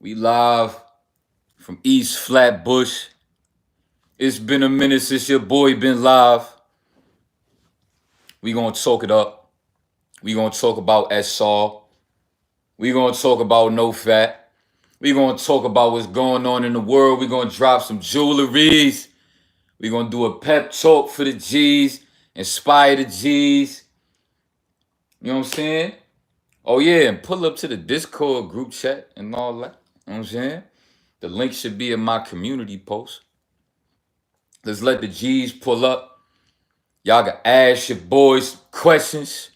We live from East Flatbush. It's been a minute since your boy been live. We gonna talk it up. We gonna talk about SR. We gonna talk about No Fat. We gonna talk about what's going on in the world. We gonna drop some jewelries. We gonna do a pep talk for the G's. Inspire the G's. You know what I'm saying? Oh yeah, and pull up to the Discord group chat and all that. You know what I'm saying? The link should be in my community post. Let's let the G's pull up. Y'all can ask your boys questions.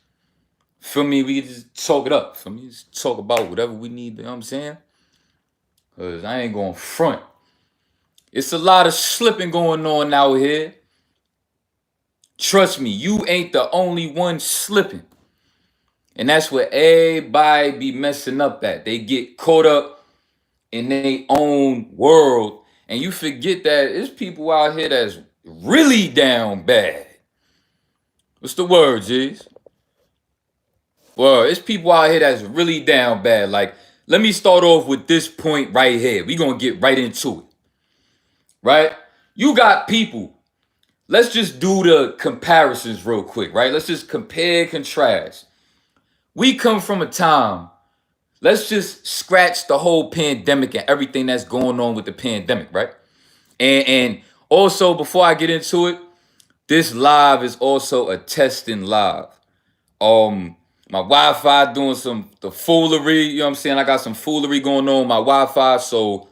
Feel me? We can just talk it up. Feel me? Just talk about whatever we need. You know what I'm saying? Because I ain't going front. It's a lot of slipping going on out here. Trust me, you ain't the only one slipping. And that's where everybody be messing up at. They get caught up in their own world. And you forget that there's people out here that's really down bad. What's the word, G's? Well, it's people out here that's really down bad. Like, let me start off with this point right here. We gonna get right into it. Right? You got people. Let's just do the comparisons real quick, right? Let's just compare, contrast. We come from a time, let's just scratch the whole pandemic and everything that's going on with the pandemic, right? And also, before I get into it, this live is also a testing live. My Wi-Fi doing the foolery, you know what I'm saying? I got some foolery going on with my Wi-Fi, so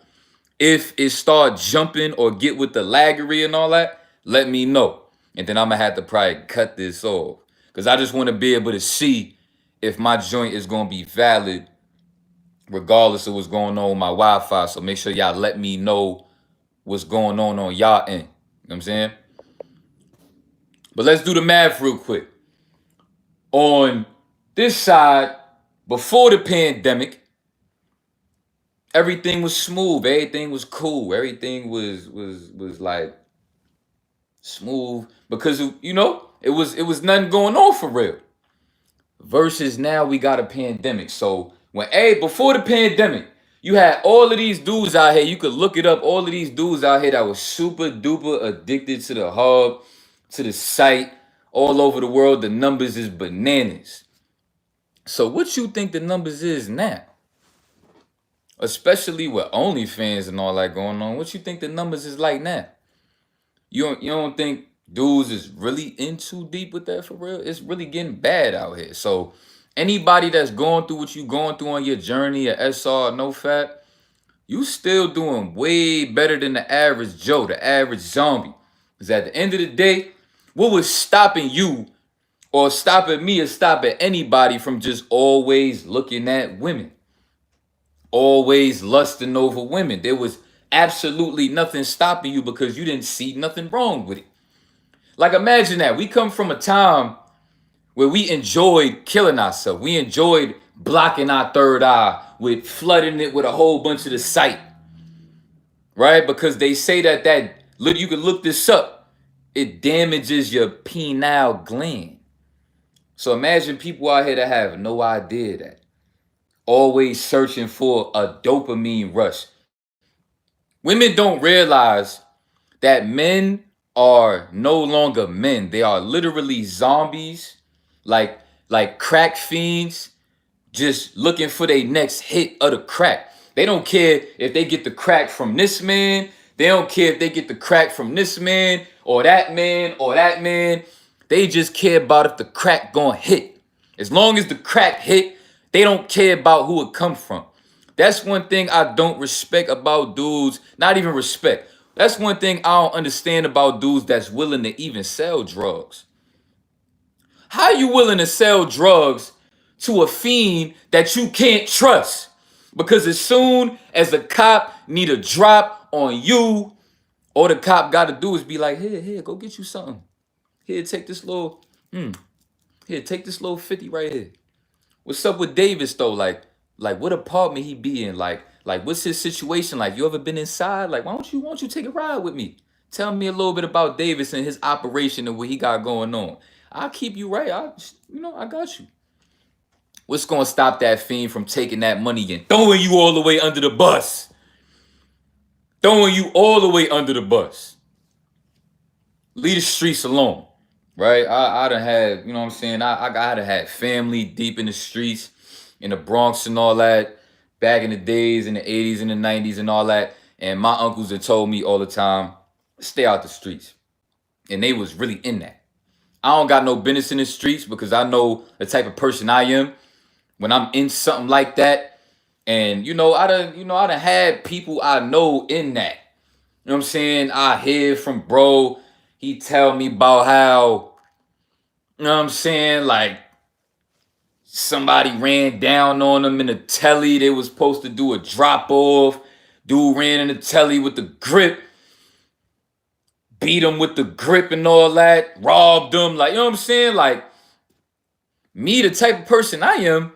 if it start jumping or get with the laggery and all that, let me know. And then I'm gonna have to probably cut this off. Because I just want to be able to see if my joint is gonna be valid regardless of what's going on with my Wi-Fi. So make sure y'all let me know what's going on y'all end. You know what I'm saying? But let's do the math real quick. On this side, before the pandemic, everything was smooth. Everything was cool. Everything was like smooth because it was nothing going on for real. Versus now we got a pandemic. So before the pandemic, you had all of these dudes out here. You could look it up. All of these dudes out here that was super duper addicted to the hub, to the site, all over the world. The numbers is bananas. So what you think the numbers is now? Especially with OnlyFans and all that going on. What you think the numbers is like now? You don't think dudes is really in too deep with that for real? It's really getting bad out here. So anybody that's going through what you going through on your journey at SR No Fat, you still doing way better than the average Joe, the average zombie. Because at the end of the day, what was stopping you or stopping me or stopping anybody from just always looking at women? Always lusting over women. There was absolutely nothing stopping you because you didn't see nothing wrong with it. Like, imagine that. We come from a time where we enjoyed killing ourselves. We enjoyed blocking our third eye with flooding it with a whole bunch of the sight. Right? Because they say that you can look this up. It damages your pineal gland. So imagine people out here that have no idea that. Always searching for a dopamine rush. Women don't realize that men are no longer men. They are literally zombies, like crack fiends, just looking for their next hit of the crack. They don't care if they get the crack from this man. They don't care if they get the crack from this man or that man or that man. They just care about if the crack gonna hit. As long as the crack hit, they don't care about who it come from. That's one thing I don't respect about dudes. Not even respect. That's one thing I don't understand about dudes that's willing to even sell drugs. How are you willing to sell drugs to a fiend that you can't trust? Because as soon as a cop need a drop on you, all the cop got to do is be like, here, go get you something. Here, take this little 50 right here. What's up with Davis though? Like what apartment he be in? Like what's his situation like? You ever been inside? Like why don't you take a ride with me? Tell me a little bit about Davis and his operation and what he got going on. I'll keep you right. I got you. What's going to stop that fiend from taking that money and throwing you all the way under the bus? Throwing you all the way under the bus. Leave the streets alone, right? I done had, you know what I'm saying? I done had family deep in the streets, in the Bronx and all that, back in the days, in the 80s and the 90s and all that. And my uncles had told me all the time, stay out the streets. And they was really in that. I don't got no business in the streets because I know the type of person I am. When I'm in something like that, and I done had people I know in that. You know what I'm saying? I hear from bro, he tell me about how, you know what I'm saying, like somebody ran down on them in the telly. They was supposed to do a drop off. Dude ran in the telly with the grip, beat him with the grip and all that, robbed him. Like, you know what I'm saying? Like, me, the type of person I am,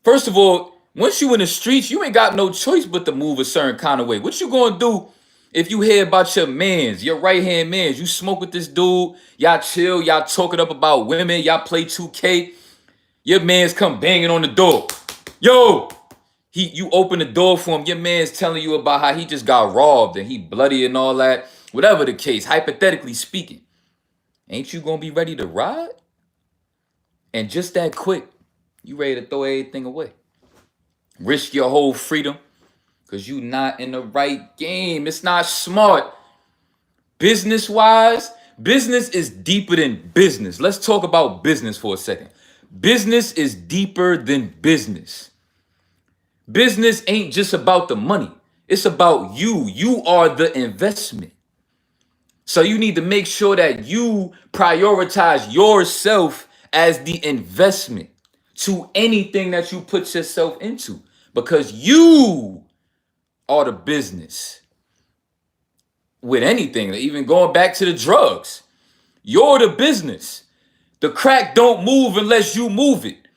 first of all, once you in the streets, you ain't got no choice but to move a certain kind of way. What you gonna do if you hear about your mans, your right-hand mans? You smoke with this dude, y'all chill, y'all talking up about women, y'all play 2K, your mans come banging on the door. Yo, you open the door for him, your man's telling you about how he just got robbed and he bloody and all that. Whatever the case, hypothetically speaking, ain't you gonna be ready to ride? And just that quick, you ready to throw everything away. Risk your whole freedom because you not in the right game. It's not smart. Business-wise, business is deeper than business. Let's talk about business for a second. Business is deeper than business. Business ain't just about the money. It's about you. You are the investment. So you need to make sure that you prioritize yourself as the investment to anything that you put yourself into, because you are the business. With anything, even going back to the drugs, you're the business. The crack don't move unless you move it.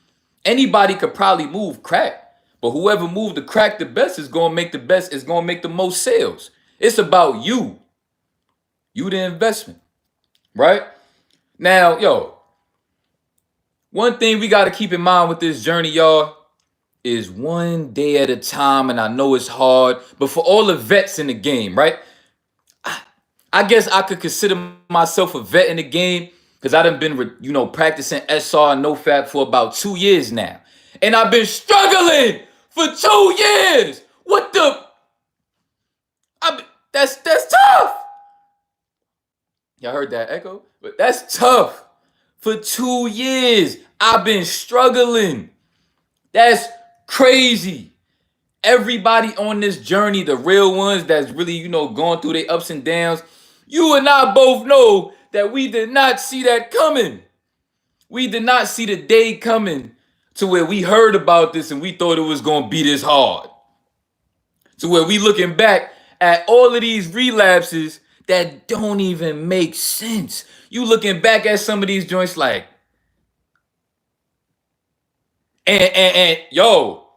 Anybody could probably move crack, but whoever moved the crack the best is going to make the best, is going to make the most sales. It's about you. You the investment, right? Now, yo, one thing we got to keep in mind with this journey, y'all, is one day at a time. And I know it's hard, but for all the vets in the game, right? I guess I could consider myself a vet in the game because I done been, practicing SR and NoFap for about 2 years now. And I've been struggling for 2 years. What the? That's tough. Y'all heard that echo? But that's tough. For 2 years, I've been struggling. That's crazy. Everybody on this journey, the real ones that's really, going through their ups and downs, you and I both know that we did not see that coming. We did not see the day coming to where we heard about this and we thought it was going to be this hard. To where we looking back at all of these relapses that don't even make sense. You looking back at some of these joints like, and yo,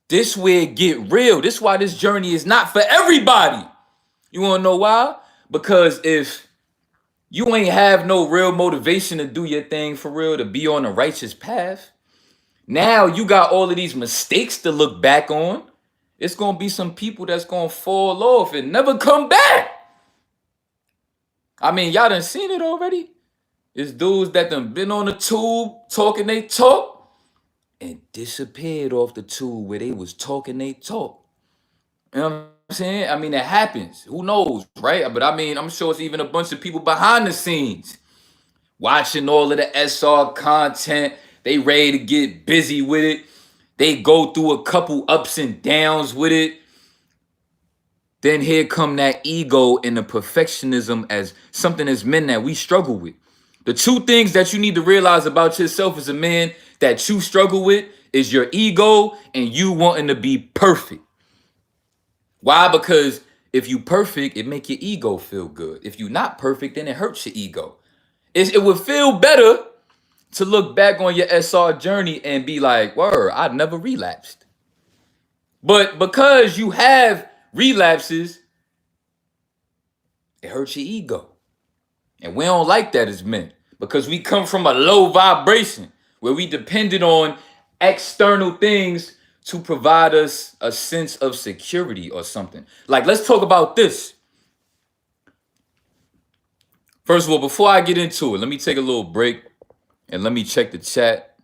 this where it get real. This why this journey is not for everybody. You want to know why? Because if you ain't have no real motivation to do your thing for real, to be on a righteous path, now you got all of these mistakes to look back on. It's going to be some people that's going to fall off and never come back. I mean, y'all done seen it already. It's dudes that done been on the tube talking they talk and disappeared off the tube where they was talking they talk. You know what I'm saying? I mean, it happens. Who knows, right? But I mean, I'm sure it's even a bunch of people behind the scenes watching all of the SR content. They ready to get busy with it. They go through a couple ups and downs with it. Then here come that ego and the perfectionism as something as men that we struggle with. The two things that you need to realize about yourself as a man that you struggle with is your ego and you wanting to be perfect. Why? Because if you perfect, it make your ego feel good. If you're not perfect, then it hurts your ego. It would feel better to look back on your SR journey and be like, word, I never relapsed. But because you have relapses, it hurts your ego. And we don't like that as men because we come from a low vibration where we depended on external things to provide us a sense of security or something. Like, let's talk about this. First of all, before I get into it, let me take a little break and let me check the chat.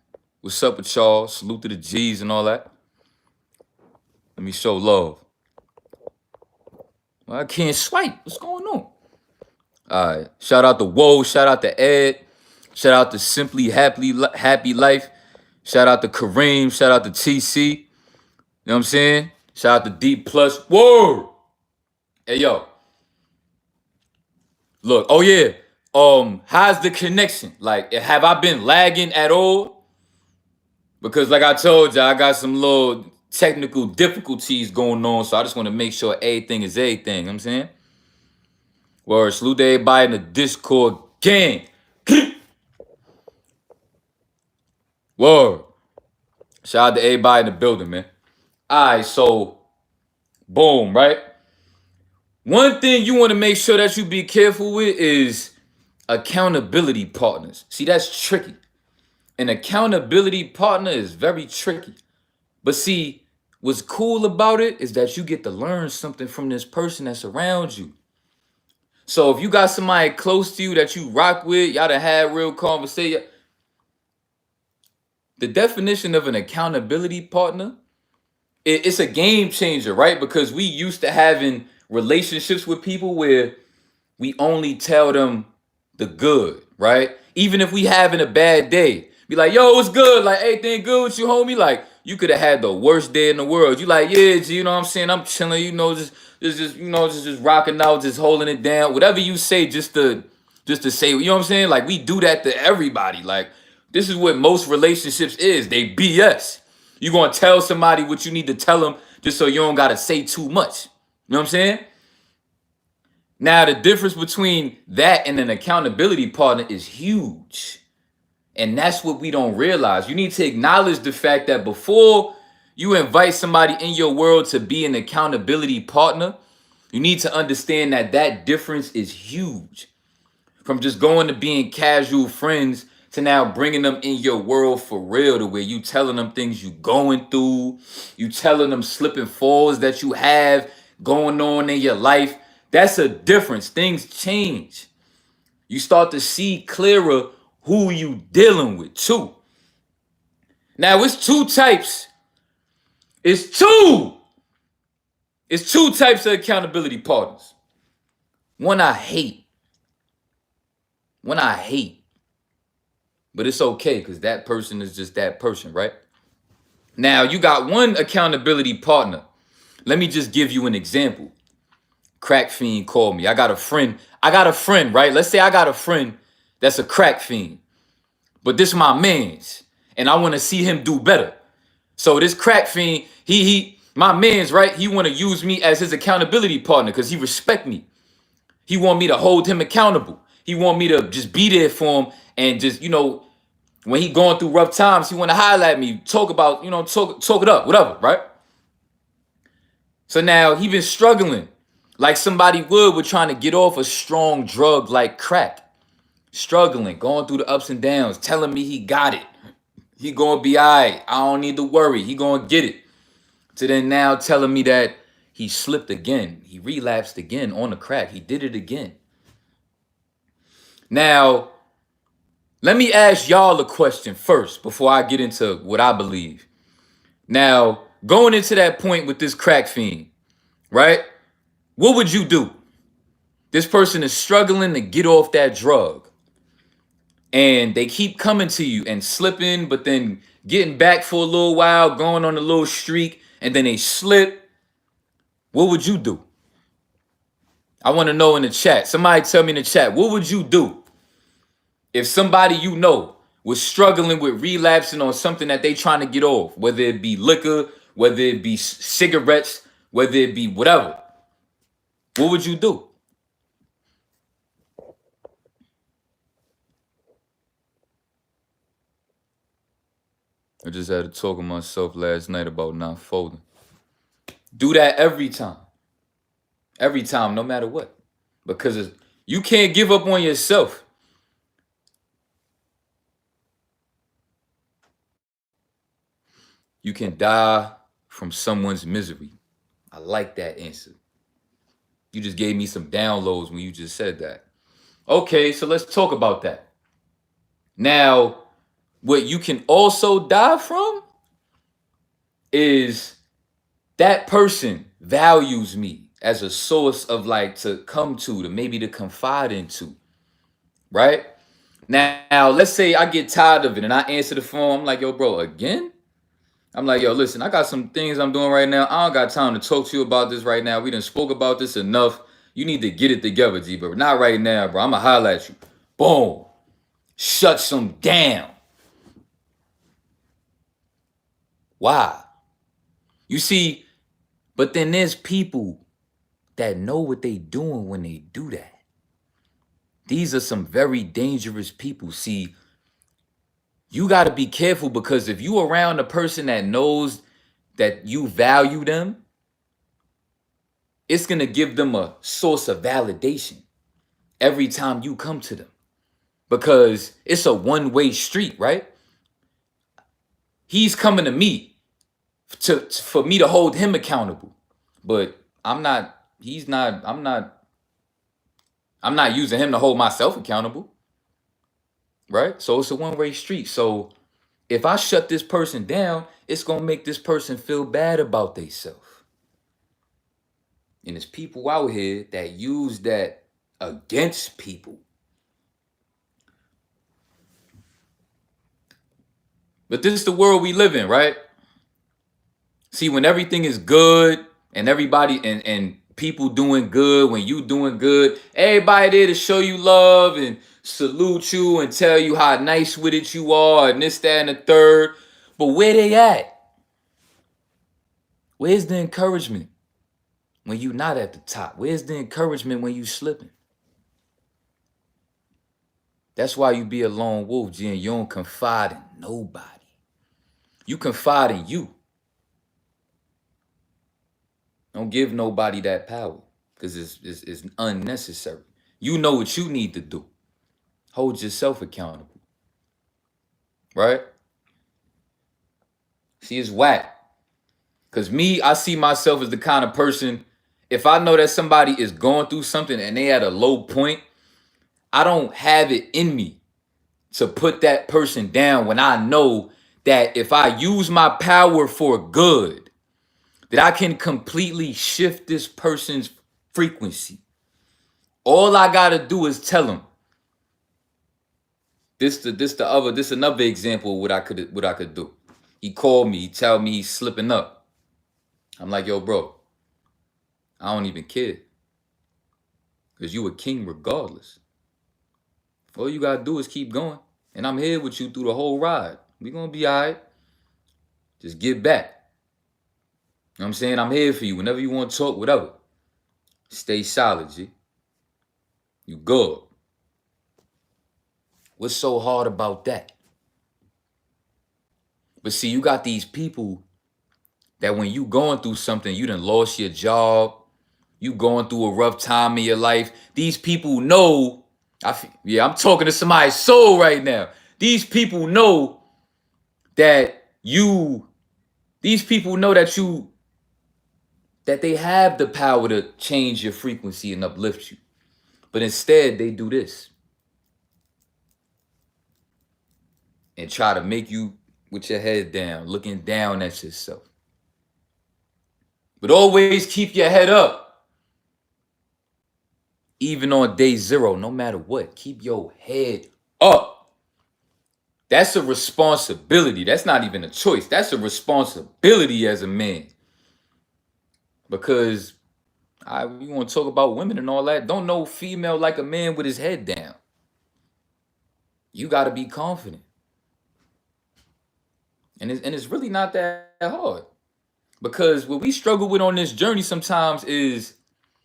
What's up with y'all? Salute to the G's and all that. Let me show love. Well, I can't swipe. What's going on? All right. Shout out to Woe. Shout out to Ed. Shout out to Simply Happy Life. Shout out to Kareem. Shout out to TC. You know what I'm saying? Shout out to Deep Plus. Whoa. Hey, yo. Look. Oh, yeah. How's the connection? Like, have I been lagging at all? Because like I told you, I got some little technical difficulties going on. So I just want to make sure everything is everything. You know what I'm saying? Word, salute to everybody in the Discord gang. Word. Shout out to everybody in the building, man. All right, so boom, right? One thing you want to make sure that you be careful with is accountability partners. See, that's tricky. An accountability partner is very tricky. But see, what's cool about it is that you get to learn something from this person that's around you. So if you got somebody close to you that you rock with, y'all done had real conversation. The definition of an accountability partner, it's a game changer, right? Because we used to having relationships with people where we only tell them the good, right? Even if we having a bad day, be like, yo, what's good? Like, everything good with you, homie? Like, you could have had the worst day in the world. You like, yeah, G, you know what I'm saying? I'm chilling, you know, just rocking out, just holding it down. Whatever you say, just to say, you know what I'm saying? Like, we do that to everybody. Like, this is what most relationships is. They BS. You gonna tell somebody what you need to tell them just so you don't gotta say too much. You know what I'm saying? Now, the difference between that and an accountability partner is huge. And that's what we don't realize. You need to acknowledge the fact that before you invite somebody in your world to be an accountability partner, you need to understand that that difference is huge. From just going to being casual friends to now bringing them in your world for real, to where you telling them things you going through, you telling them slip and falls that you have going on in your life. That's a difference. Things change. You start to see clearer who you dealing with too. Now it's two types. It's two types of accountability partners. One I hate. But it's okay because that person is just that person, right? Now you got one accountability partner. Let me just give you an example. Crack fiend called me. I got a friend, right? Let's say I got a friend that's a crack fiend. But this my man's. And I want to see him do better. So this crack fiend, my man's, right? He want to use me as his accountability partner because he respect me. He want me to hold him accountable. He want me to just be there for him and just, you know, when he going through rough times, he want to highlight me, talk about, you know, talk it up, whatever, right? So now he been struggling like somebody would with trying to get off a strong drug like crack. Struggling, going through the ups and downs, telling me he got it. He gonna be all right. I don't need to worry. He gonna get it. So then now telling me that he slipped again. He relapsed again on the crack. He did it again. Now, let me ask y'all a question first before I get into what I believe. Now, going into that point with this crack fiend, right? What would you do? This person is struggling to get off that drug. And they keep coming to you and slipping, but then getting back for a little while, going on a little streak, and then they slip. What would you do? I want to know in the chat. Somebody tell me in the chat, what would you do if somebody you know was struggling with relapsing on something that they trying to get off, whether it be liquor, whether it be cigarettes, whether it be whatever? What would you do? I just had to talk to myself last night about not folding. Do that every time. Every time, no matter what. Because you can't give up on yourself. You can die from someone's misery. I like that answer. You just gave me some downloads when you just said that. Okay, so let's talk about that. Now, what you can also die from is that person values me as a source of like to come to maybe to confide into, right? Now, let's say I get tired of it and I answer the phone. I'm like, yo, bro, again? I'm like, yo, listen, I got some things I'm doing right now. I don't got time to talk to you about this right now. We done spoke about this enough. You need to get it together, G, but not right now, bro. I'ma holler at you. Boom. Shuts them down. Why? You see, but then there's people that know what they doing when they do that. These are some very dangerous people. See, you got to be careful, because if you around a person that knows that you value them, it's going to give them a source of validation every time you come to them, because it's a one-way street, right? He's coming to me for me to hold him accountable, but I'm not using him to hold myself accountable, right? So it's a one-way street. So if I shut this person down, it's going to make this person feel bad about themselves. And there's people out here that use that against people. But this is the world we live in, right? See, when everything is good and everybody and people doing good, when you doing good, everybody there to show you love and salute you and tell you how nice with it you are and this, that, and the third. But where they at? Where's the encouragement when you not at the top? Where's the encouragement when you slipping? That's why you be a lone wolf, G, and you don't confide in nobody. You confide in you. Don't give nobody that power, because it's unnecessary. You know what you need to do. Hold yourself accountable. Right? See, it's whack. Because me, I see myself as the kind of person, if I know that somebody is going through something and they at a low point, I don't have it in me to put that person down when I know that if I use my power for good, that I can completely shift this person's frequency. All I gotta do is tell them. This another example of what I could do. He called me, he tell me he's slipping up. I'm like, yo, bro, I don't even care. Because you a king regardless. All you gotta do is keep going. And I'm here with you through the whole ride. We gonna be all right. Just get back. You know what I'm saying? I'm here for you. Whenever you want to talk, whatever. Stay solid, G. You good. What's so hard about that? But see, you got these people that when you going through something, you done lost your job, you going through a rough time in your life. These people know, I'm talking to somebody's soul right now. These people know that that they have the power to change your frequency and uplift you. But instead, they do this and try to make you with your head down, looking down at yourself. But always keep your head up. Even on day zero, no matter what, keep your head up. That's a responsibility. That's not even a choice. That's a responsibility as a man. Because we want to talk about women and all that. Don't no female like a man with his head down. You got to be confident. And it's really not that hard. Because what we struggle with on this journey sometimes is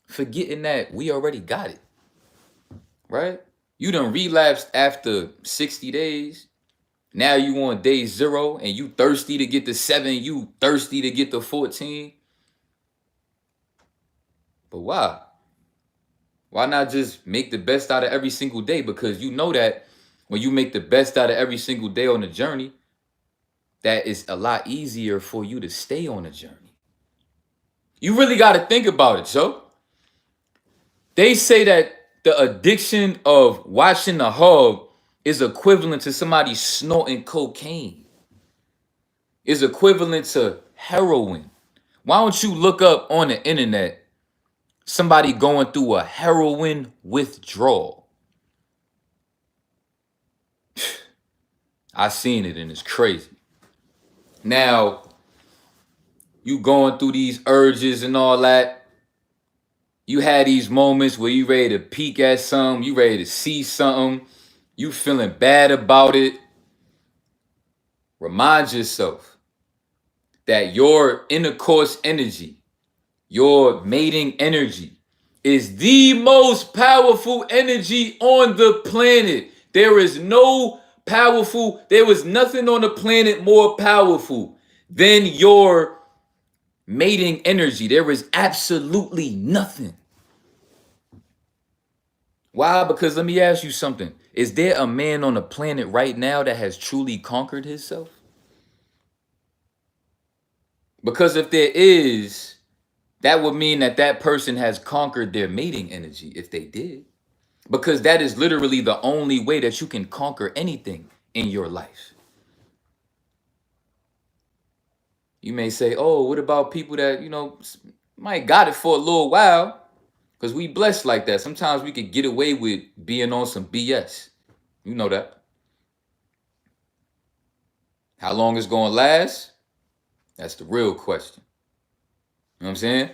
forgetting that we already got it. Right? You done relapsed after 60 days. Now you on day 0 and you thirsty to get to 7. You thirsty to get to 14. But why? Why not just make the best out of every single day? Because you know that when you make the best out of every single day on the journey, that it's a lot easier for you to stay on a journey. You really got to think about it, so. They say that the addiction of watching the hub is equivalent to somebody snorting cocaine. Is equivalent to heroin. Why don't you look up on the internet somebody going through a heroin withdrawal? I seen it and it's crazy. Now, you going through these urges and all that. You had these moments where you ready to peek at something, you ready to see something, you feeling bad about it. Remind yourself that your intercourse energy, your mating energy, is the most powerful energy on the planet. There was nothing on the planet more powerful than your mating energy. There is absolutely nothing. Why? Because let me ask you something. Is there a man on the planet right now that has truly conquered himself? Because if there is, that would mean that that person has conquered their mating energy if they did. Because that is literally the only way that you can conquer anything in your life. You may say, oh, what about people that, might got it for a little while? Because we blessed like that. Sometimes we could get away with being on some BS. You know that. How long it's going to last? That's the real question. You know what I'm saying?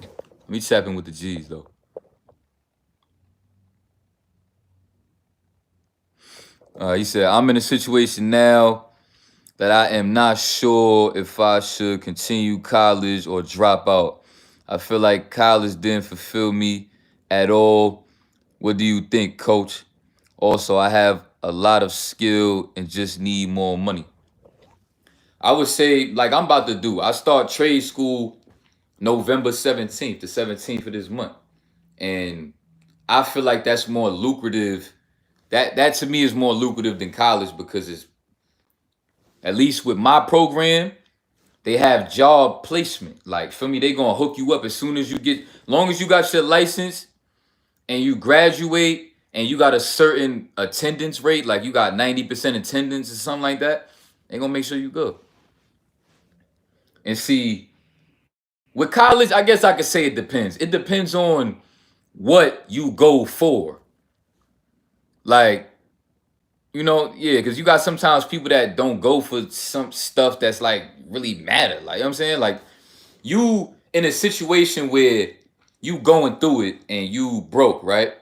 Let me tap in with the G's, though. He said, I'm in a situation now that I am not sure if I should continue college or drop out. I feel like college didn't fulfill me at all. What do you think, coach? Also, I have a lot of skill and just need more money. I would say, like I'm about to do, I start trade school November 17th, the 17th of this month. And I feel like that's more lucrative. That to me is more lucrative than college because it's, at least with my program, they have job placement. Like, for me, they gonna hook you up as soon as you get, long as you got your license and you graduate and you got a certain attendance rate, like you got 90% attendance or something like that, they gonna make sure you good. And see, with college, I guess I could say it depends. It depends on what you go for. Like, yeah, because you got sometimes people that don't go for some stuff that's like really matter. Like, you know what I'm saying? Like, you in a situation where you going through it and you broke, right?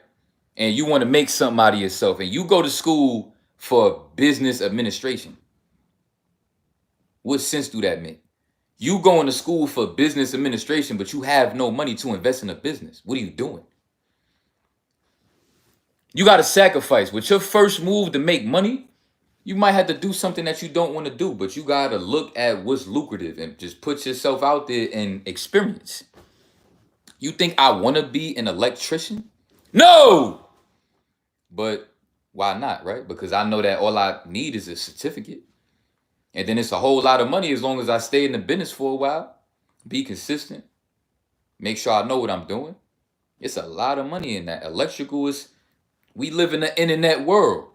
And you want to make something out of yourself and you go to school for business administration. What sense do that make? You going to school for business administration, but you have no money to invest in a business. What are you doing? You got to sacrifice. With your first move to make money, you might have to do something that you don't want to do, but you got to look at what's lucrative and just put yourself out there and experience. You think I want to be an electrician? No! But why not, right? Because I know that all I need is a certificate. And then it's a whole lot of money as long as I stay in the business for a while, be consistent, make sure I know what I'm doing. It's a lot of money in that. Electrical is, we live in the internet world.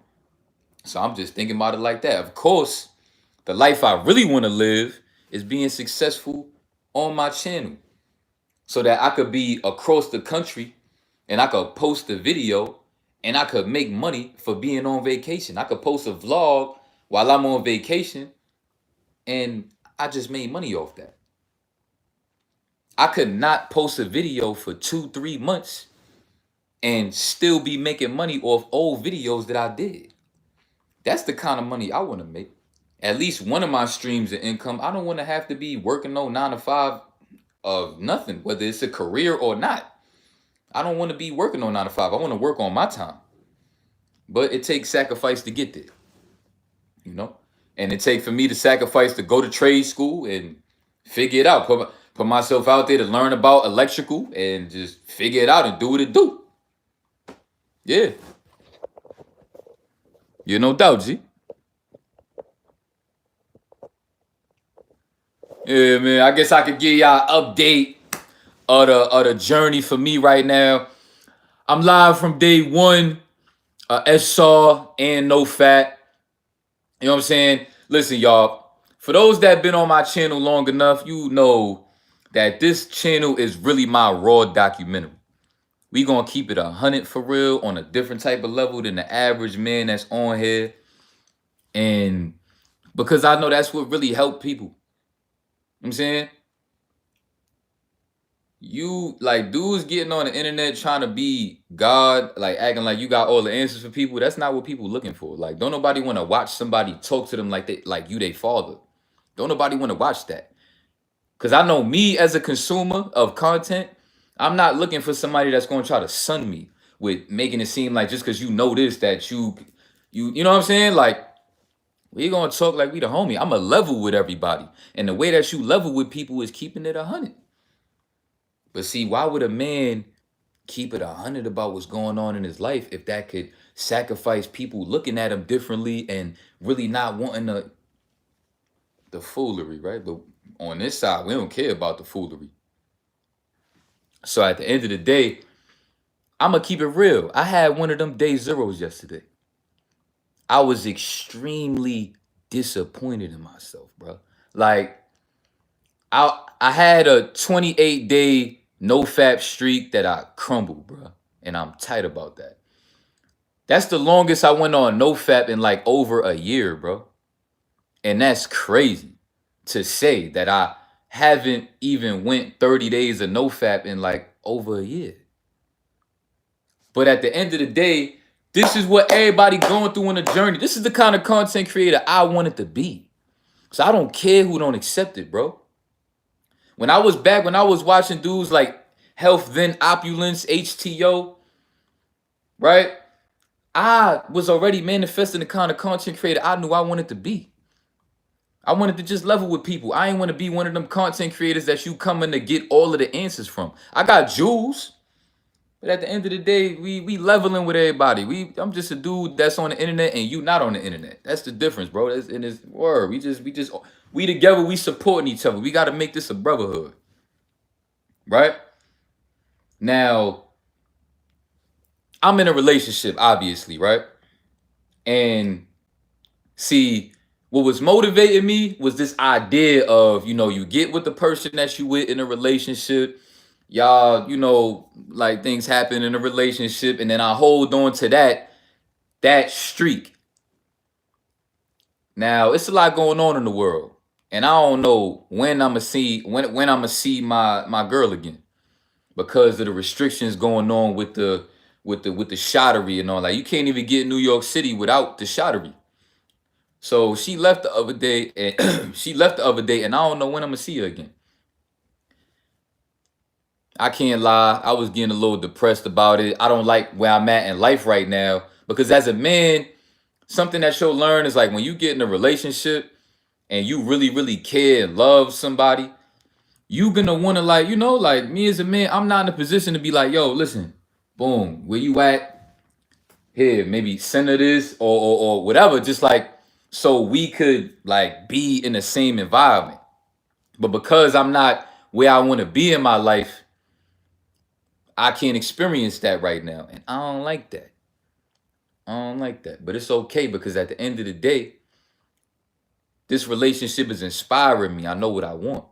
So I'm just thinking about it like that. Of course, the life I really want to live is being successful on my channel so that I could be across the country and I could post a video and I could make money for being on vacation. I could post a vlog while I'm on vacation and I just made money off that. I could not post a video for 2-3 months and still be making money off old videos that I did. That's the kind of money I want to make. At least one of my streams of income. I don't want to have to be working no 9 to 5 of nothing, whether it's a career or not. I don't want to be working on 9 to 5. I want to work on my time. But it takes sacrifice to get there, And it takes for me to sacrifice to go to trade school and figure it out. Put myself out there to learn about electrical and just figure it out and do what it do. Yeah. No doubt, G. Yeah, man. I guess I could give y'all an update of the journey for me right now. I'm live from day one. SR and no fat. You know what I'm saying? Listen, y'all. For those that been on my channel long enough, you know that this channel is really my raw documentary. We gonna keep it 100 for real on a different type of level than the average man that's on here. And because I know that's what really helped people. You know what I'm saying? You like dudes getting on the internet trying to be God, like acting like you got all the answers for people. That's not what people looking for. Like, don't nobody want to watch somebody talk to them like they like you, they father. Don't nobody want to watch that. Cause I know me as a consumer of content, I'm not looking for somebody that's gonna try to sun me with making it seem like just cause you know this that you know what I'm saying? Like, we gonna talk like we the homie. I'm a level with everybody. And the way that you level with people is keeping it 100. But see, why would a man keep it 100 about what's going on in his life if that could sacrifice people looking at him differently and really not wanting the foolery, right? But on this side, we don't care about the foolery. So at the end of the day, I'm going to keep it real. I had one of them day zeros yesterday. I was extremely disappointed in myself, bro. Like, I had a 28-day no-fap streak that I crumbled, bro. And I'm tight about that. That's the longest I went on no-fap in like over a year, bro. And that's crazy to say that I haven't even went 30 days of no-fap in like over a year. But at the end of the day, this is what everybody going through on a journey. This is the kind of content creator I wanted to be. So I don't care who don't accept it, bro. When I was watching dudes like Health Then Opulence, HTO, right? I was already manifesting the kind of content creator I knew I wanted to be. I wanted to just level with people. I ain't want to be one of them content creators that you coming to get all of the answers from. I got jewels, but at the end of the day, we leveling with everybody. I'm just a dude that's on the internet and you not on the internet. That's the difference, bro. That's in this word. We together, we supporting each other. We got to make this a brotherhood. Right? Now, I'm in a relationship, obviously, right? And see, what was motivating me was this idea of, you get with the person that you with in a relationship. Y'all, like things happen in a relationship, and then I hold on to that streak. Now, it's a lot going on in the world, and I don't know when I'm gonna see my girl again because of the restrictions going on with the shottery and all. Like, you can't even get New York City without the shottery. So she left the other day, and I don't know when I'm gonna see her again. I can't lie, I was getting a little depressed about it. I don't like where I'm at in life right now because as a man, something that you'll learn is like when you get in a relationship and you really, really care and love somebody, you gonna wanna like me as a man, I'm not in a position to be like, yo, listen, boom, where you at? Here, maybe send her this or whatever, just like so we could like be in the same environment. But because I'm not where I want to be in my life, I can't experience that right now. And I don't like that. I don't like that. But it's okay because at the end of the day, this relationship is inspiring me. I know what I want.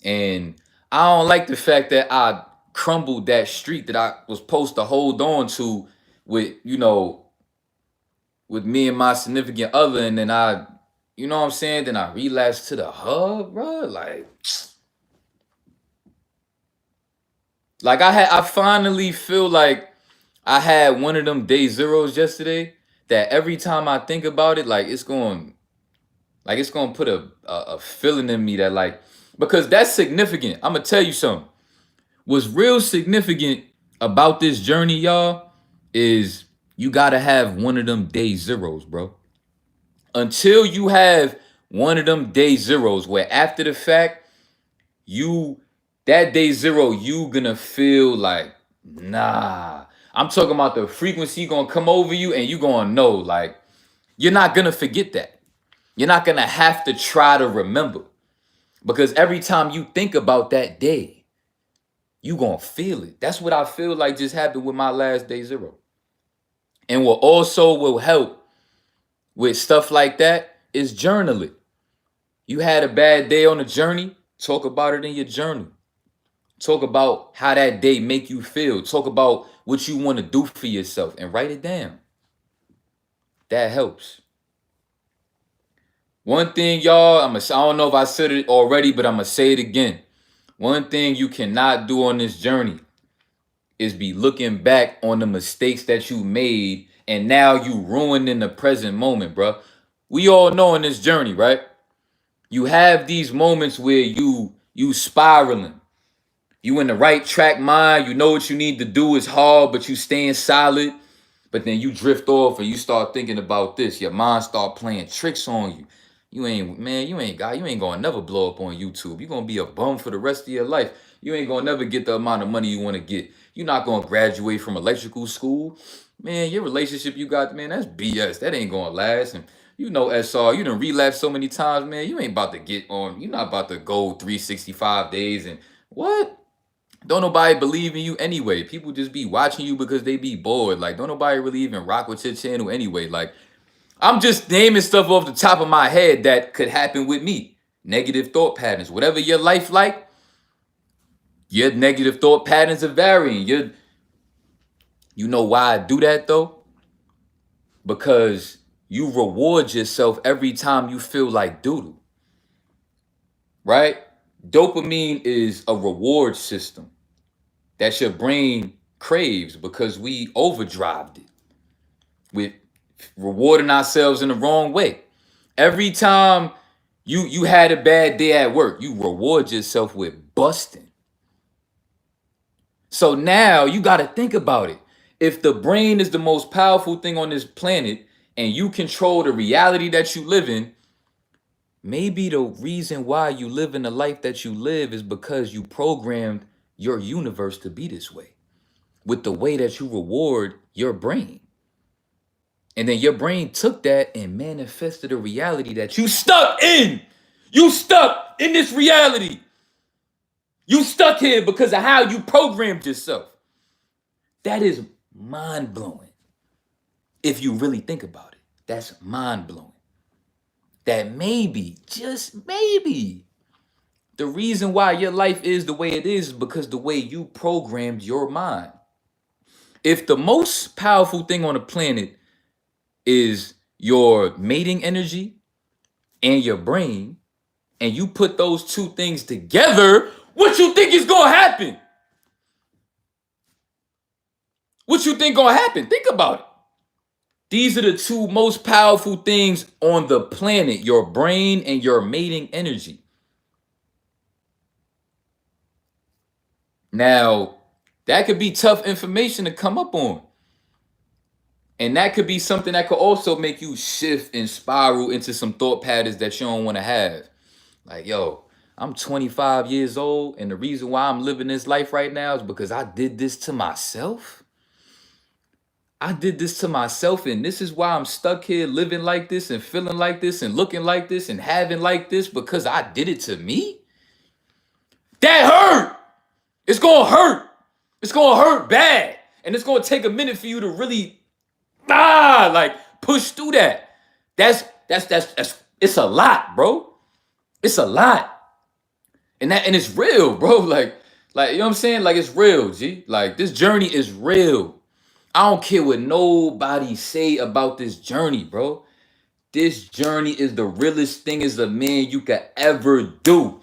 And I don't like the fact that I crumbled that streak that I was supposed to hold on to with, with me and my significant other. And then you know what I'm saying? Then I relapsed to the hub, bro. Like I finally feel like I had one of them day zeros yesterday that every time I think about it, like it's going to put a feeling in me that like, because that's significant. I'm going to tell you something. What's real significant about this journey, y'all, is you got to have one of them day zeros, bro. Until you have one of them day zeros where after the fact, that day zero, you gonna feel like, nah. I'm talking about the frequency gonna come over you and you gonna know, like, you're not gonna forget that. You're not gonna have to try to remember. Because every time you think about that day, you gonna feel it. That's what I feel like just happened with my last day zero. And what also will help with stuff like that is journaling. You had a bad day on the journey, talk about it in your journal. Talk about how that day make you feel. Talk about what you want to do for yourself and write it down. That helps. One thing, y'all, I don't know if I said it already, but I'm going to say it again. One thing you cannot do on this journey is be looking back on the mistakes that you made and now you ruining the present moment, bro. We all know in this journey, right? You have these moments where you spiraling. You in the right track mind. You know what you need to do is hard, but you staying solid. But then you drift off and you start thinking about this. Your mind start playing tricks on you. You ain't gonna never blow up on YouTube. You're gonna be a bum for the rest of your life. You ain't gonna never get the amount of money you want to get. You're not gonna graduate from electrical school. Man, your relationship you got, man, that's BS. That ain't gonna last. And you know, SR, you done relapsed so many times, man. You ain't about to get on. You're not about to go 365 days and what? Don't nobody believe in you anyway. People just be watching you because they be bored. Like, don't nobody really even rock with your channel anyway. Like, I'm just naming stuff off the top of my head that could happen with me. Negative thought patterns. Whatever your life like, your negative thought patterns are varying. You know why I do that though? Because you reward yourself every time you feel like doodle. Right? Dopamine is a reward system that your brain craves because we overdrived it with rewarding ourselves in the wrong way. Every time you had a bad day at work, you reward yourself with busting. So now you got to think about it. If the brain is the most powerful thing on this planet and you control the reality that you live in, maybe the reason why you live in the life that you live is because you programmed your universe to be this way with the way that you reward your brain. And then your brain took that and manifested a reality that you stuck in. You stuck in this reality. You stuck here because of how you programmed yourself. That is mind-blowing. If you really think about it, that's mind-blowing. That maybe, just maybe, the reason why your life is the way it is because the way you programmed your mind. If the most powerful thing on the planet is your mating energy and your brain, and you put those two things together, what you think is gonna happen? What you think gonna happen? Think about it. These are the two most powerful things on the planet, your brain and your mating energy. Now, that could be tough information to come up on. And that could be something that could also make you shift and spiral into some thought patterns that you don't want to have. Like, yo, I'm 25 years old, and the reason why I'm living this life right now is because I did this to myself. I did this to myself, and this is why I'm stuck here living like this and feeling like this and looking like this and having like this because I did it to me. That hurt. It's going to hurt. It's going to hurt bad. And it's going to take a minute for you to really push through that. That's it's a lot, bro. It's a lot. And it's real, bro. Like, you know what I'm saying? Like, it's real, G. Like, this journey is real. I don't care what nobody say about this journey, bro. This journey is the realest thing as a man you could ever do.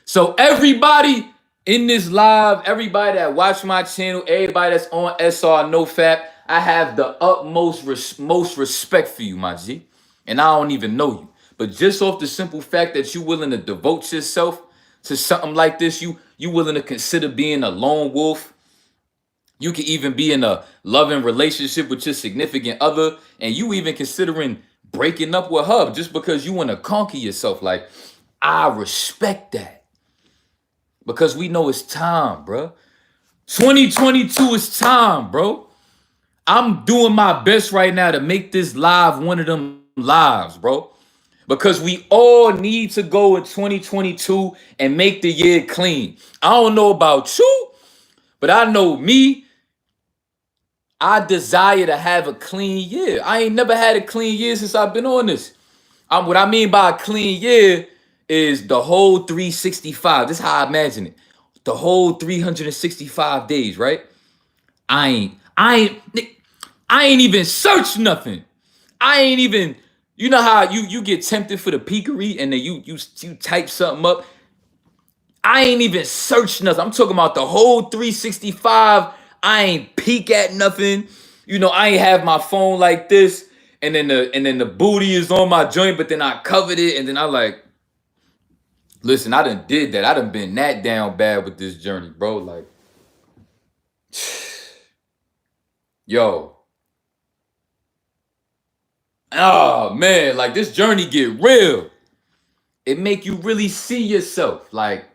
So everybody in this live, everybody that watch my channel, everybody that's on SR No Fap, I have the utmost most respect for you, my G. And I don't even know you. But just off the simple fact that you willing to devote yourself to something like this, you willing to consider being a lone wolf. You can even be in a loving relationship with your significant other, and you even considering breaking up with her just because you want to conquer yourself. Like, I respect that. Because we know it's time, bro. 2022 is time, bro. I'm doing my best right now to make this live one of them lives, bro. Because we all need to go in 2022 and make the year clean. I don't know about you, but I know me. I desire to have a clean year. I ain't never had a clean year since I've been on this. What I mean by a clean year is the whole 365. This is how I imagine it. The whole 365 days, right? I ain't even searched nothing. I ain't even, you know how you get tempted for the peakery and then you type something up. I ain't even searched nothing. I'm talking about the whole 365. I ain't peek at nothing. You know, I ain't have my phone like this, and then the booty is on my joint, but then I covered it, and then I like, listen, I done did that. I done been that down bad with this journey, bro. Like, yo. Oh man, like this journey get real. It make you really see yourself. Like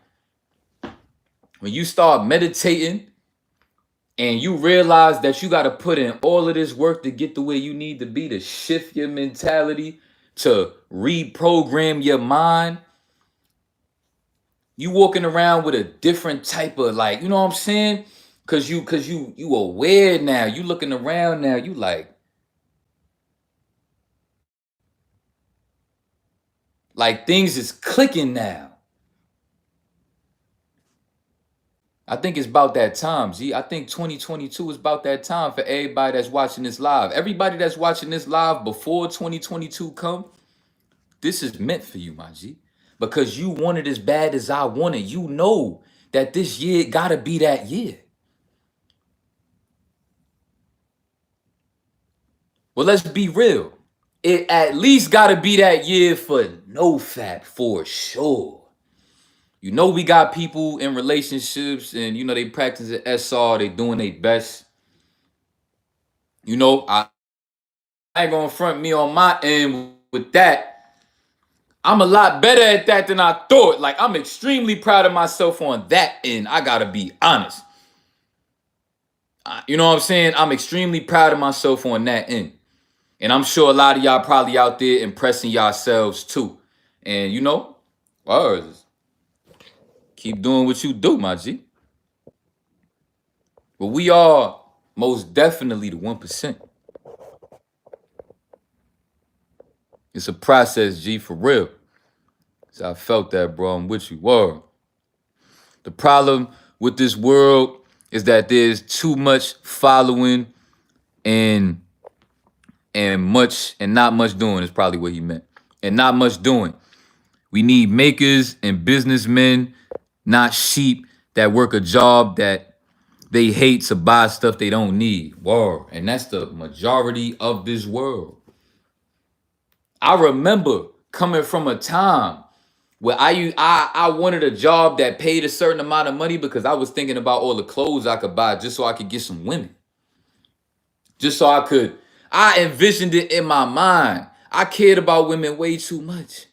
when you start meditating and you realize that you got to put in all of this work to get the way you need to be, to shift your mentality, to reprogram your mind. You walking around with a different type of, like, you know what I'm saying? Cause you aware now. You looking around now. You like things is clicking now. I think it's about that time, G. I think 2022 is about that time for everybody that's watching this live. Everybody that's watching this live before 2022 come, this is meant for you, my G. Because you want it as bad as I want it. You know that this year gotta be that year. Well, let's be real. It at least gotta be that year for NoFap for sure. You know, we got people in relationships and, you know, they practicing SR, they doing their best. You know, I ain't gonna front me on my end with that. I'm a lot better at that than I thought. Like, I'm extremely proud of myself on that end. I gotta be honest. You know what I'm saying? I'm extremely proud of myself on that end. And I'm sure a lot of y'all probably out there impressing yourselves too. And you know, words, keep doing what you do, my G. But we are most definitely the 1%. It's a process, G, for real. So I felt that, bro. I'm with you. Word. The problem with this world is that there's too much following and not much doing is probably what he meant. And not much doing. We need makers and businessmen, not sheep that work a job that they hate to buy stuff they don't need. Word. And that's the majority of this world. I remember coming from a time where I wanted a job that paid a certain amount of money because I was thinking about all the clothes I could buy just so I could get some women. Just so I envisioned it in my mind. I cared about women way too much.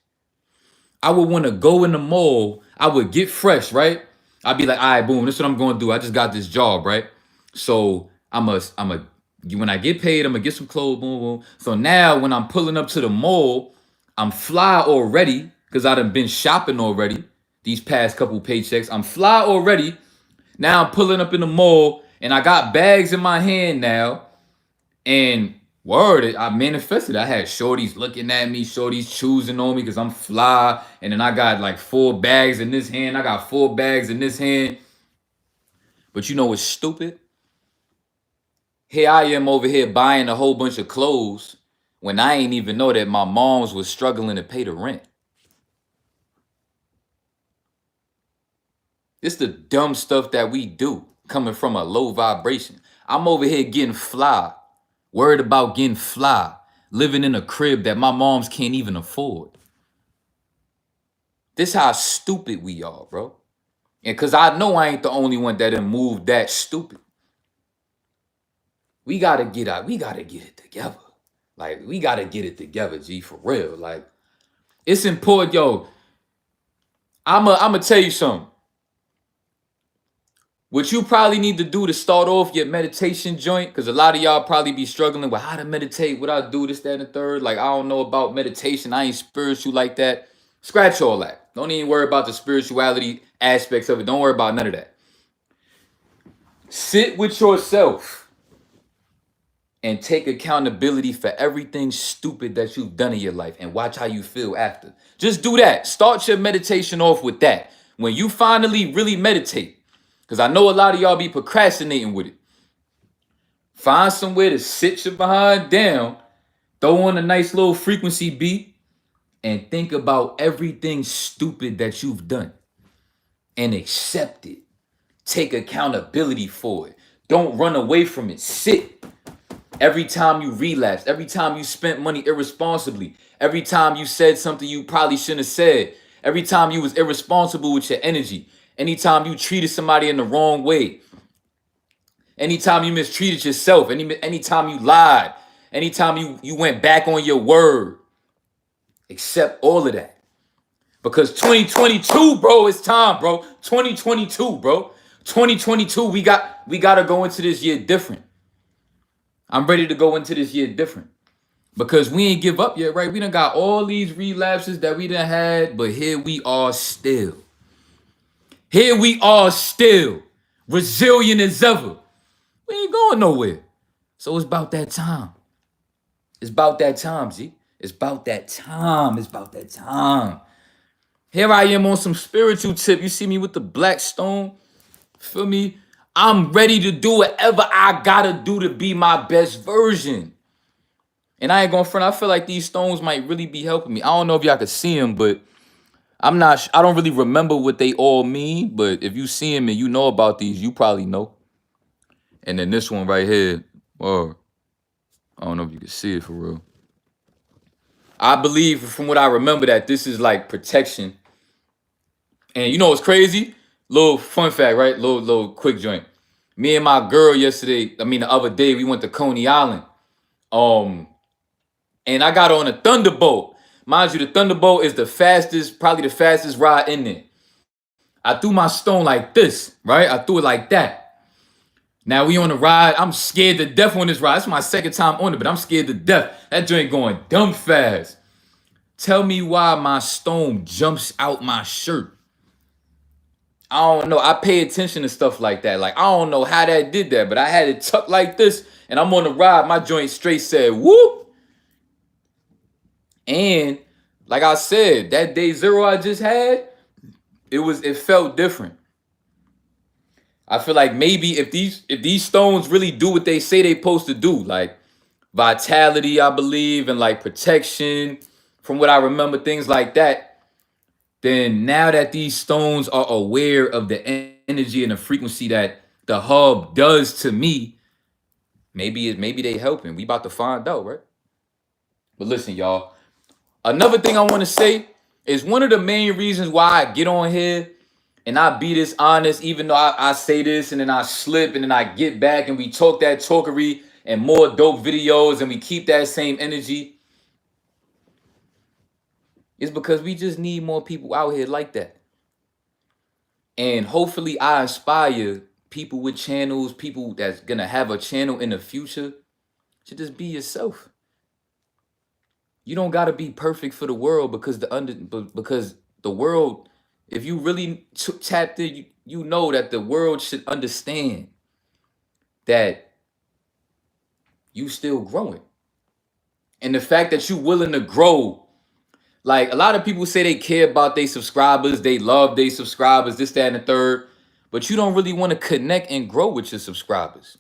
I would want to go in the mall. I would get fresh, right? I'd be like, all right, boom, this is what I'm going to do. I just got this job, right? So when I get paid, I'm going to get some clothes, boom, boom. So now when I'm pulling up to the mall, I'm fly already because I done been shopping already these past couple paychecks. I'm fly already. Now I'm pulling up in the mall and I got bags in my hand now. And word, I manifested. I had shorties looking at me, shorties choosing on me because I'm fly. And then I got like 4 bags in this hand. I got 4 bags in this hand. But you know what's stupid? Here I am over here buying a whole bunch of clothes when I ain't even know that my mom's was struggling to pay the rent. It's the dumb stuff that we do coming from a low vibration. I'm over here getting fly, worried about getting fly, living in a crib that my moms can't even afford. This how stupid we are, bro. And cause I know I ain't the only one that done moved that stupid. We gotta get out. We gotta get it together. Like, we gotta get it together, G, for real. Like, it's important, yo. I'ma tell you something. What you probably need to do to start off your meditation joint, because a lot of y'all probably be struggling with how to meditate, what I do, this, that, and the third. Like, I don't know about meditation. I ain't spiritual like that. Scratch all that. Don't even worry about the spirituality aspects of it. Don't worry about none of that. Sit with yourself and take accountability for everything stupid that you've done in your life and watch how you feel after. Just do that. Start your meditation off with that. When you finally really meditate, because I know a lot of y'all be procrastinating with it. Find somewhere to sit your behind down, throw on a nice little frequency beat, and think about everything stupid that you've done and accept it. Take accountability for it. Don't run away from it. Sit. Every time you relapsed, every time you spent money irresponsibly, every time you said something you probably shouldn't have said, every time you was irresponsible with your energy, anytime you treated somebody in the wrong way, anytime you mistreated yourself, anytime you lied, anytime you went back on your word, accept all of that. Because 2022, bro, it's time, bro. 2022, bro. 2022, we gotta go into this year different. I'm ready to go into this year different. Because we ain't give up yet, right? We done got all these relapses that we done had, but here we are still. Here we are still. Resilient as ever. We ain't going nowhere. So it's about that time. It's about that time, G. It's about that time. It's about that time. Here I am on some spiritual tip. You see me with the black stone? Feel me? I'm ready to do whatever I gotta do to be my best version. And I ain't gonna front. I feel like these stones might really be helping me. I don't know if y'all could see them, but I don't really remember what they all mean. But if you see them and you know about these, you probably know. And then this one right here, or I don't know if you can see it for real. I believe from what I remember that this is like protection. And you know what's crazy? Little fun fact, right? Little quick joint. Me and my girl the other day, we went to Coney Island. And I got on a Thunderbolt. Mind you, the Thunderbolt is probably the fastest ride in there. I threw my stone like this, right? I threw it like that. Now we on the ride. I'm scared to death on this ride. It's my second time on it, but I'm scared to death. That joint going dumb fast. Tell me why my stone jumps out my shirt. I don't know. I pay attention to stuff like that. Like, I don't know how that did that, but I had it tucked like this, and I'm on the ride. My joint straight said, whoop. And like I said, that day zero I just had, it felt different. I feel like maybe if these stones really do what they say they supposed to do, like vitality, I believe, and like protection, from what I remember, things like that, then now that these stones are aware of the energy and the frequency that the hub does to me, maybe they helping. We about to find out, right? But listen, y'all. Another thing I want to say is one of the main reasons why I get on here and I be this honest, even though I say this and then I slip and then I get back and we talk that talkery and more dope videos and we keep that same energy, is because we just need more people out here like that. And hopefully I inspire people with channels, people that's going to have a channel in the future, to just be yourself. You don't got to be perfect for the world because the world, if you really tapped in, you know that the world should understand that you still growing. And the fact that you willing to grow, like a lot of people say they care about their subscribers, they love their subscribers, this, that, and the third, but you don't really want to connect and grow with your subscribers.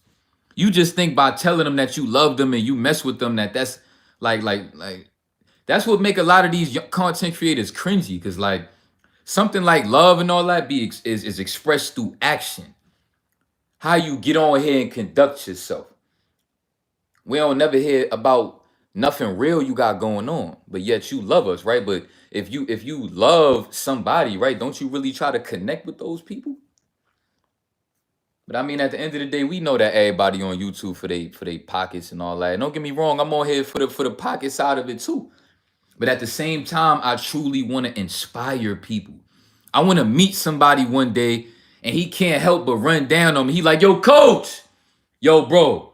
You just think by telling them that you love them and you mess with them, that's like that's what make a lot of these content creators cringy, because like something like love and all that is expressed through action. How you get on here and conduct yourself. We don't never hear about nothing real you got going on, but yet you love us, right? But if you love somebody, right, don't you really try to connect with those people? But I mean, at the end of the day, we know that everybody on YouTube for they pockets and all that. And don't get me wrong, I'm on here for the pocket side of it too. But at the same time, I truly want to inspire people. I want to meet somebody one day and he can't help but run down on me. He like, yo, coach, yo, bro.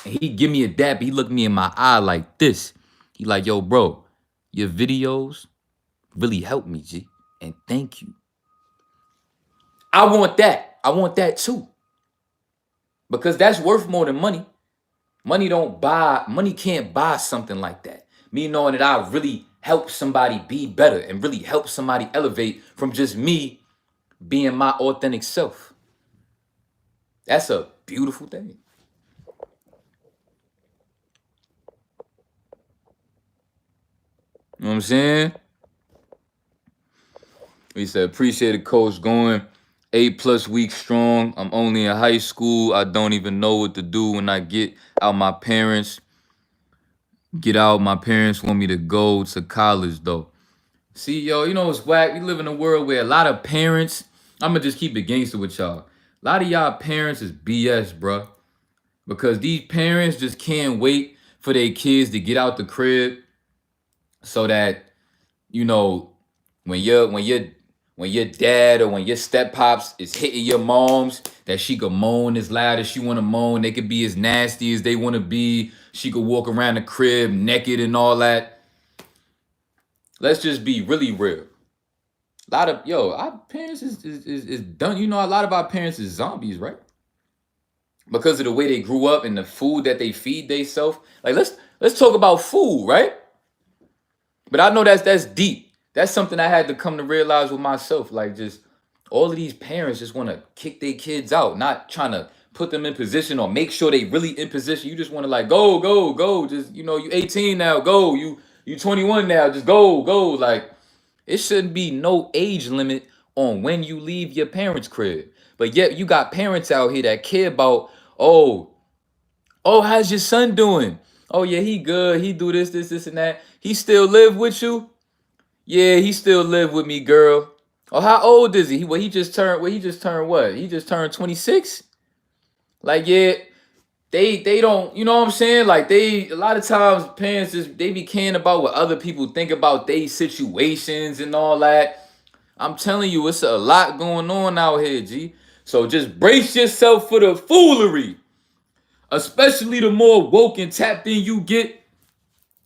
And he give me a dap. He looked me in my eye like this. He like, yo, bro, your videos really helped me, G. And thank you. I want that. I want that too. Because that's worth more than money. Money can't buy something like that. Me knowing that I really help somebody be better and really help somebody elevate from just me being my authentic self. That's a beautiful thing. You know what I'm saying? He said, appreciate it, coach. Going 8+ weeks strong. I'm only in high school. I don't even know what to do when I get out. My parents want me to go to college, though. See, yo, you know what's whack? We live in a world where a lot of parents, I'm going to just keep it gangster with y'all. A lot of y'all parents is BS, bruh. Because these parents just can't wait for their kids to get out the crib so that, you know, when your dad or when your step pops is hitting your moms, that she could moan as loud as she want to moan. They could be as nasty as they want to be. She could walk around the crib naked and all that. Let's just be really real. A lot of, our parents is done. You know, a lot of our parents is zombies, right? Because of the way they grew up and the food that they feed themselves. Like, let's talk about food, right? But I know that's deep. That's something I had to come to realize with myself. Like, just all of these parents just want to kick their kids out, not trying to put them in position or make sure they really in position. You just want to like, go, go, go. Just, you 18 now, go. You 21 now, just go, go. Like, it shouldn't be no age limit on when you leave your parents' crib. But yet you got parents out here that care about, how's your son doing? Oh yeah, he good. He do this, and that. He still live with you? Yeah, he still live with me, girl. Oh, how old is he? He just turned what? He just turned 26? Like, yeah, they don't, you know what I'm saying? Like, a lot of times parents they be caring about what other people think about their situations and all that. I'm telling you, it's a lot going on out here, G. So just brace yourself for the foolery. Especially the more woke and tapped in you get,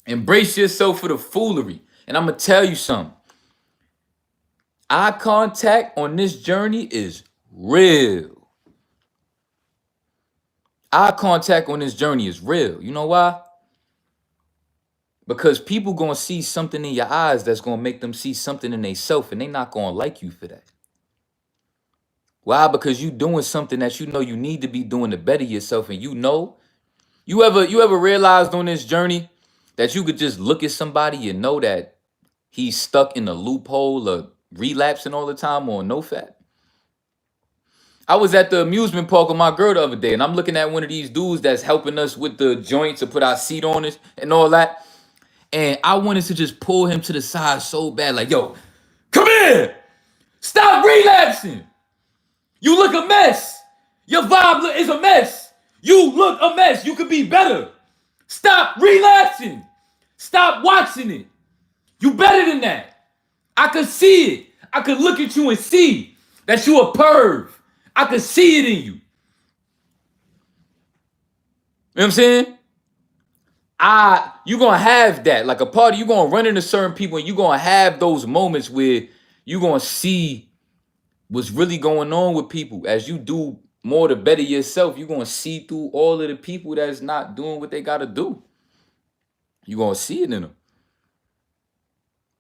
embrace yourself for the foolery. And I'm going to tell you something. Eye contact on this journey is real. Eye contact on this journey is real. You know why? Because people going to see something in your eyes that's going to make them see something in themselves, and they not going to like you for that. Why? Because you doing something that you know you need to be doing to better yourself, and you ever realized on this journey that you could just look at somebody and know that he's stuck in a loophole of relapsing all the time or no fat? I was at the amusement park with my girl the other day, and I'm looking at one of these dudes that's helping us with the joint to put our seat on it and all that. And I wanted to just pull him to the side so bad, like, yo, come here! Stop relapsing! You look a mess! Your vibe is a mess! You look a mess! You could be better! Stop relapsing! Stop watching it! You better than that! I could see it! I could look at you and see that you a perv! I could see it in you! You know what I'm saying? You gonna have that. Like a party, you gonna run into certain people and you gonna have those moments where you gonna see what's really going on with people. As you do more to better yourself, you gonna see through all of the people that's not doing what they gotta do. You gonna see it in them.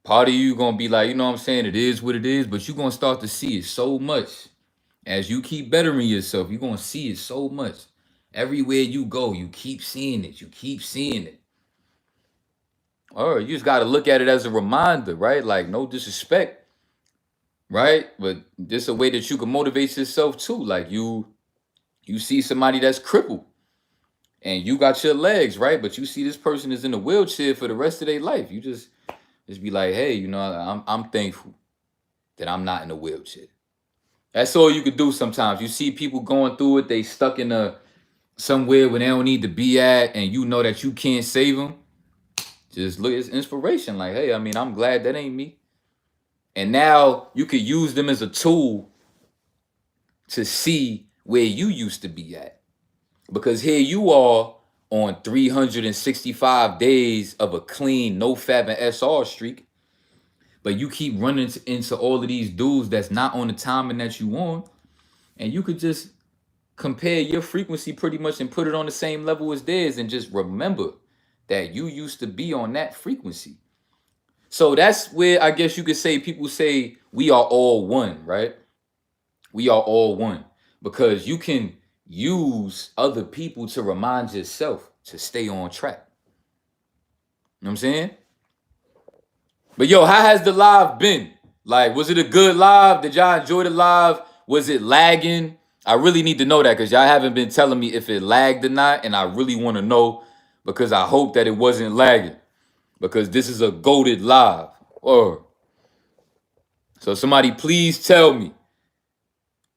Part of you gonna be like, you know what I'm saying? It is what it is, but you gonna start to see it so much. As you keep bettering yourself, you're gonna see it so much. Everywhere you go, you keep seeing it. You keep seeing it. Or you just got to look at it as a reminder, right? Like, no disrespect, right? But just a way that you can motivate yourself too. Like, you see somebody that's crippled and you got your legs, right? But you see this person is in a wheelchair for the rest of their life. You just be like, hey, I'm thankful that I'm not in a wheelchair. That's all you could do sometimes. You see people going through it, they stuck in somewhere where they don't need to be at, and you know that you can't save them. Just look, it's inspiration. Like, hey, I'm glad that ain't me. And now you could use them as a tool to see where you used to be at. Because here you are on 365 days of a clean, no fab and SR streak, but you keep running into all of these dudes that's not on the timing that you want, and you could just compare your frequency pretty much and put it on the same level as theirs, and just remember that you used to be on that frequency. So that's where I guess you could say people say we are all one, right? We are all one, because you can use other people to remind yourself to stay on track. You know what I'm saying? But yo, how has the live been? Like, was it a good live? Did y'all enjoy the live? Was it lagging? I really need to know that, because y'all haven't been telling me if it lagged or not, and I really want to know, because I hope that it wasn't lagging, because this is a goated live. So somebody please tell me,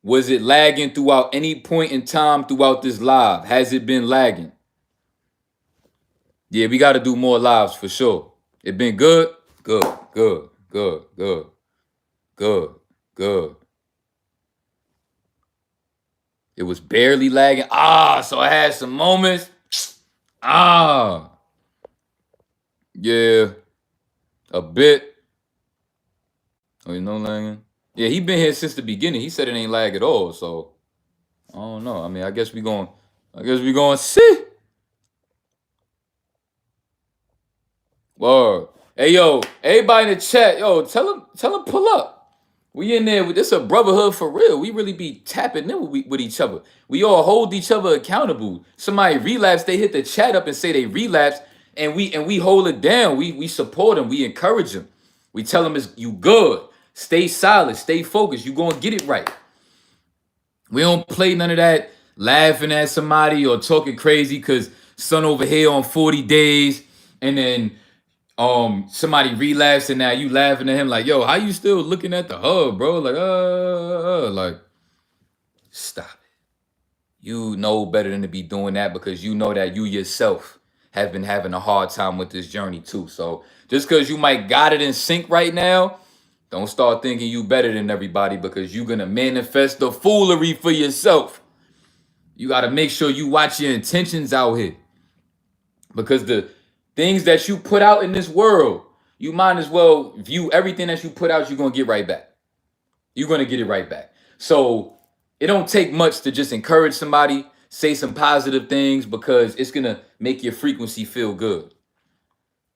was it lagging throughout any point in time throughout this live? Has it been lagging? Yeah, we got to do more lives for sure. It been good? Good, good, good, good, good, good. It was barely lagging. So I had some moments. Yeah, a bit. Oh, you know lagging? Yeah, he been here since the beginning. He said it ain't lag at all, so I don't know. I mean, I guess we going to see. Word. Hey, yo, everybody in the chat, yo, tell him pull up. We in there. This a brotherhood for real. We really be tapping in with each other. We all hold each other accountable. Somebody relapse, they hit the chat up and say they relapse, and we hold it down. We support them. We encourage them. We tell them you good. Stay solid. Stay focused. You gonna get it right. We don't play none of that laughing at somebody or talking crazy because son over here on 40 days, and then somebody relapsed and now you laughing at him like, yo, how you still looking at the hub, bro? Like, stop it. You know better than to be doing that, because you know that you yourself have been having a hard time with this journey too. So just because you might got it in sync right now, don't start thinking you better than everybody, because you're going to manifest the foolery for yourself. You got to make sure you watch your intentions out here, because the things that you put out in this world, you might as well view everything that you put out, you're going to get right back. You're going to get it right back. So it don't take much to just encourage somebody, say some positive things, because it's going to make your frequency feel good.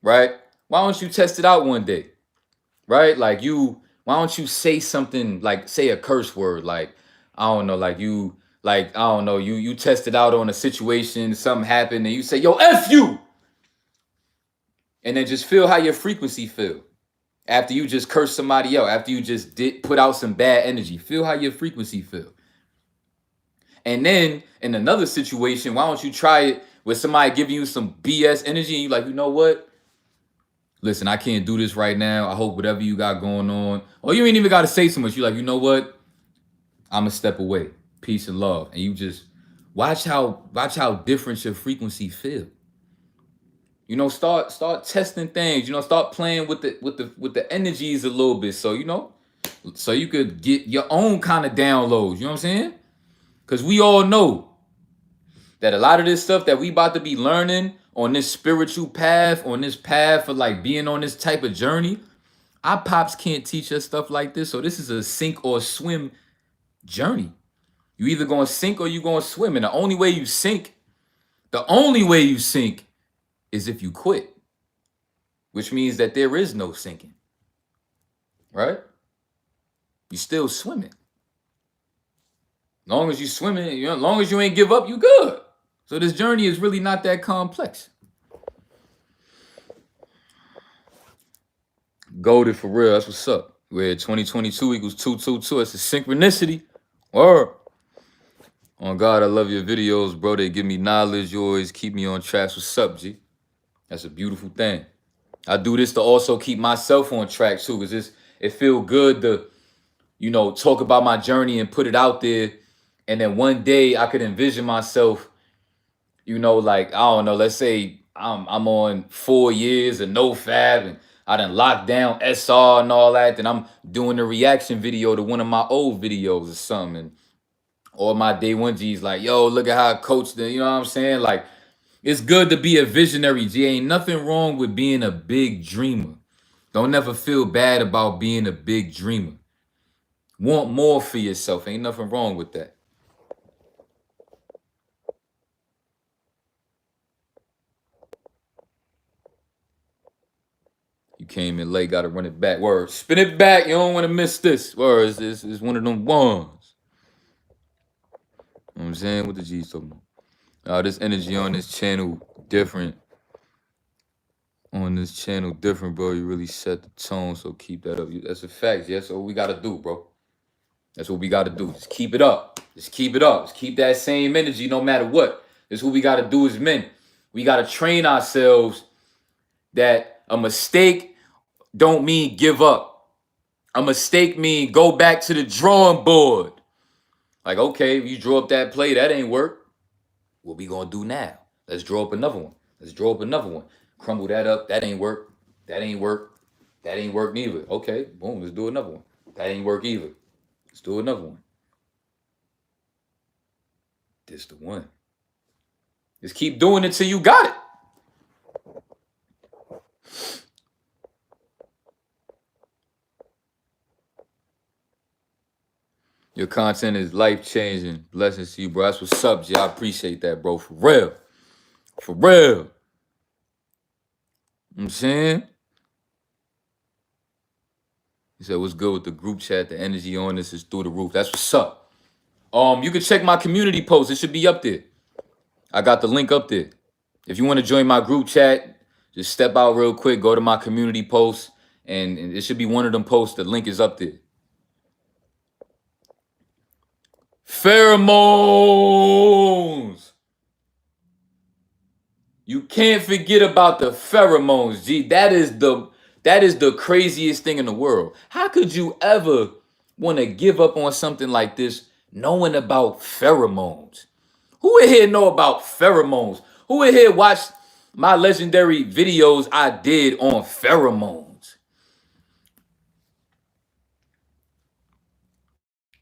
Right? Why don't you test it out one day? Right? Like why don't you say something, like say a curse word, like, I don't know, you test it out on a situation, something happened, and you say, yo, F you! And then just feel how your frequency feel. After you just curse somebody out, after you just put out some bad energy, feel how your frequency feel. And then in another situation, why don't you try it with somebody giving you some BS energy, and you like, you know what? Listen, I can't do this right now. I hope whatever you got going on. Or you ain't even got to say so much. You like, you know what? I'm going to step away. Peace and love. And you just watch how different your frequency feel. You know, start testing things. You know, start playing with the energies a little bit. So, you know, so you could get your own kind of downloads. You know what I'm saying? Because we all know that a lot of this stuff that we about to be learning on this spiritual path, on this path of like being on this type of journey, our pops can't teach us stuff like this. So this is a sink or swim journey. You either going to sink or you going to swim. And the only way you sink is if you quit, which means that there is no sinking, right? You still swimming. Long as you swimming, you know, long as you ain't give up, you good. So this journey is really not that complex. Golded for real. That's what's up. Where 2022 equals 222. It's a synchronicity. Word. On God, I love your videos, bro. They give me knowledge. You always keep me on track. What's up, G? That's a beautiful thing. I do this to also keep myself on track too, because it feel good to, you know, talk about my journey and put it out there. And then one day I could envision myself, you know, like, I don't know, let's say I'm on 4 years of no fab and I done locked down SR and all that. Then I'm doing a reaction video to one of my old videos or something. And All my day one G's like, yo, look at how I coached them. You know what I'm saying? Like, it's good to be a visionary, G. Ain't nothing wrong with being a big dreamer. Don't never feel bad about being a big dreamer. Want more for yourself. Ain't nothing wrong with that. You came in late, gotta run it back. Word. Spin it back. You don't want to miss this. Word. It's one of them ones. You know what I'm saying? What the G's talking about? This energy on this channel different. On this channel different, bro. You really set the tone, so keep that up. That's a fact. Yeah, that's what we gotta do, bro. That's what we gotta do. Just keep it up. Just keep it up. Just keep that same energy no matter what. That's what we gotta do as men. We gotta train ourselves that a mistake don't mean give up. A mistake mean go back to the drawing board. Like, okay, you draw up that play, that ain't work. What we gonna do now? Let's draw up another one. Let's draw up another one. Crumble that up. That ain't work. That ain't work. That ain't work neither. Okay, boom, let's do another one. That ain't work either. Let's do another one. This the one. Just keep doing it till you got it. Your content is life-changing. Blessings to you, bro. That's what's up, G. I appreciate that, bro. For real. For real. You know what I'm saying? He said, what's good with the group chat? The energy on this is through the roof. That's what's up. You can check my community post. It should be up there. I got the link up there. If you want to join my group chat, just step out real quick, go to my community post, and it should be one of them posts. The link is up there. Pheromones. You can't forget about the pheromones, G. That is the craziest thing in the world. How could you ever want to give up on something like this knowing about pheromones? Who in here know about pheromones? Who in here watched my legendary videos I did on pheromones?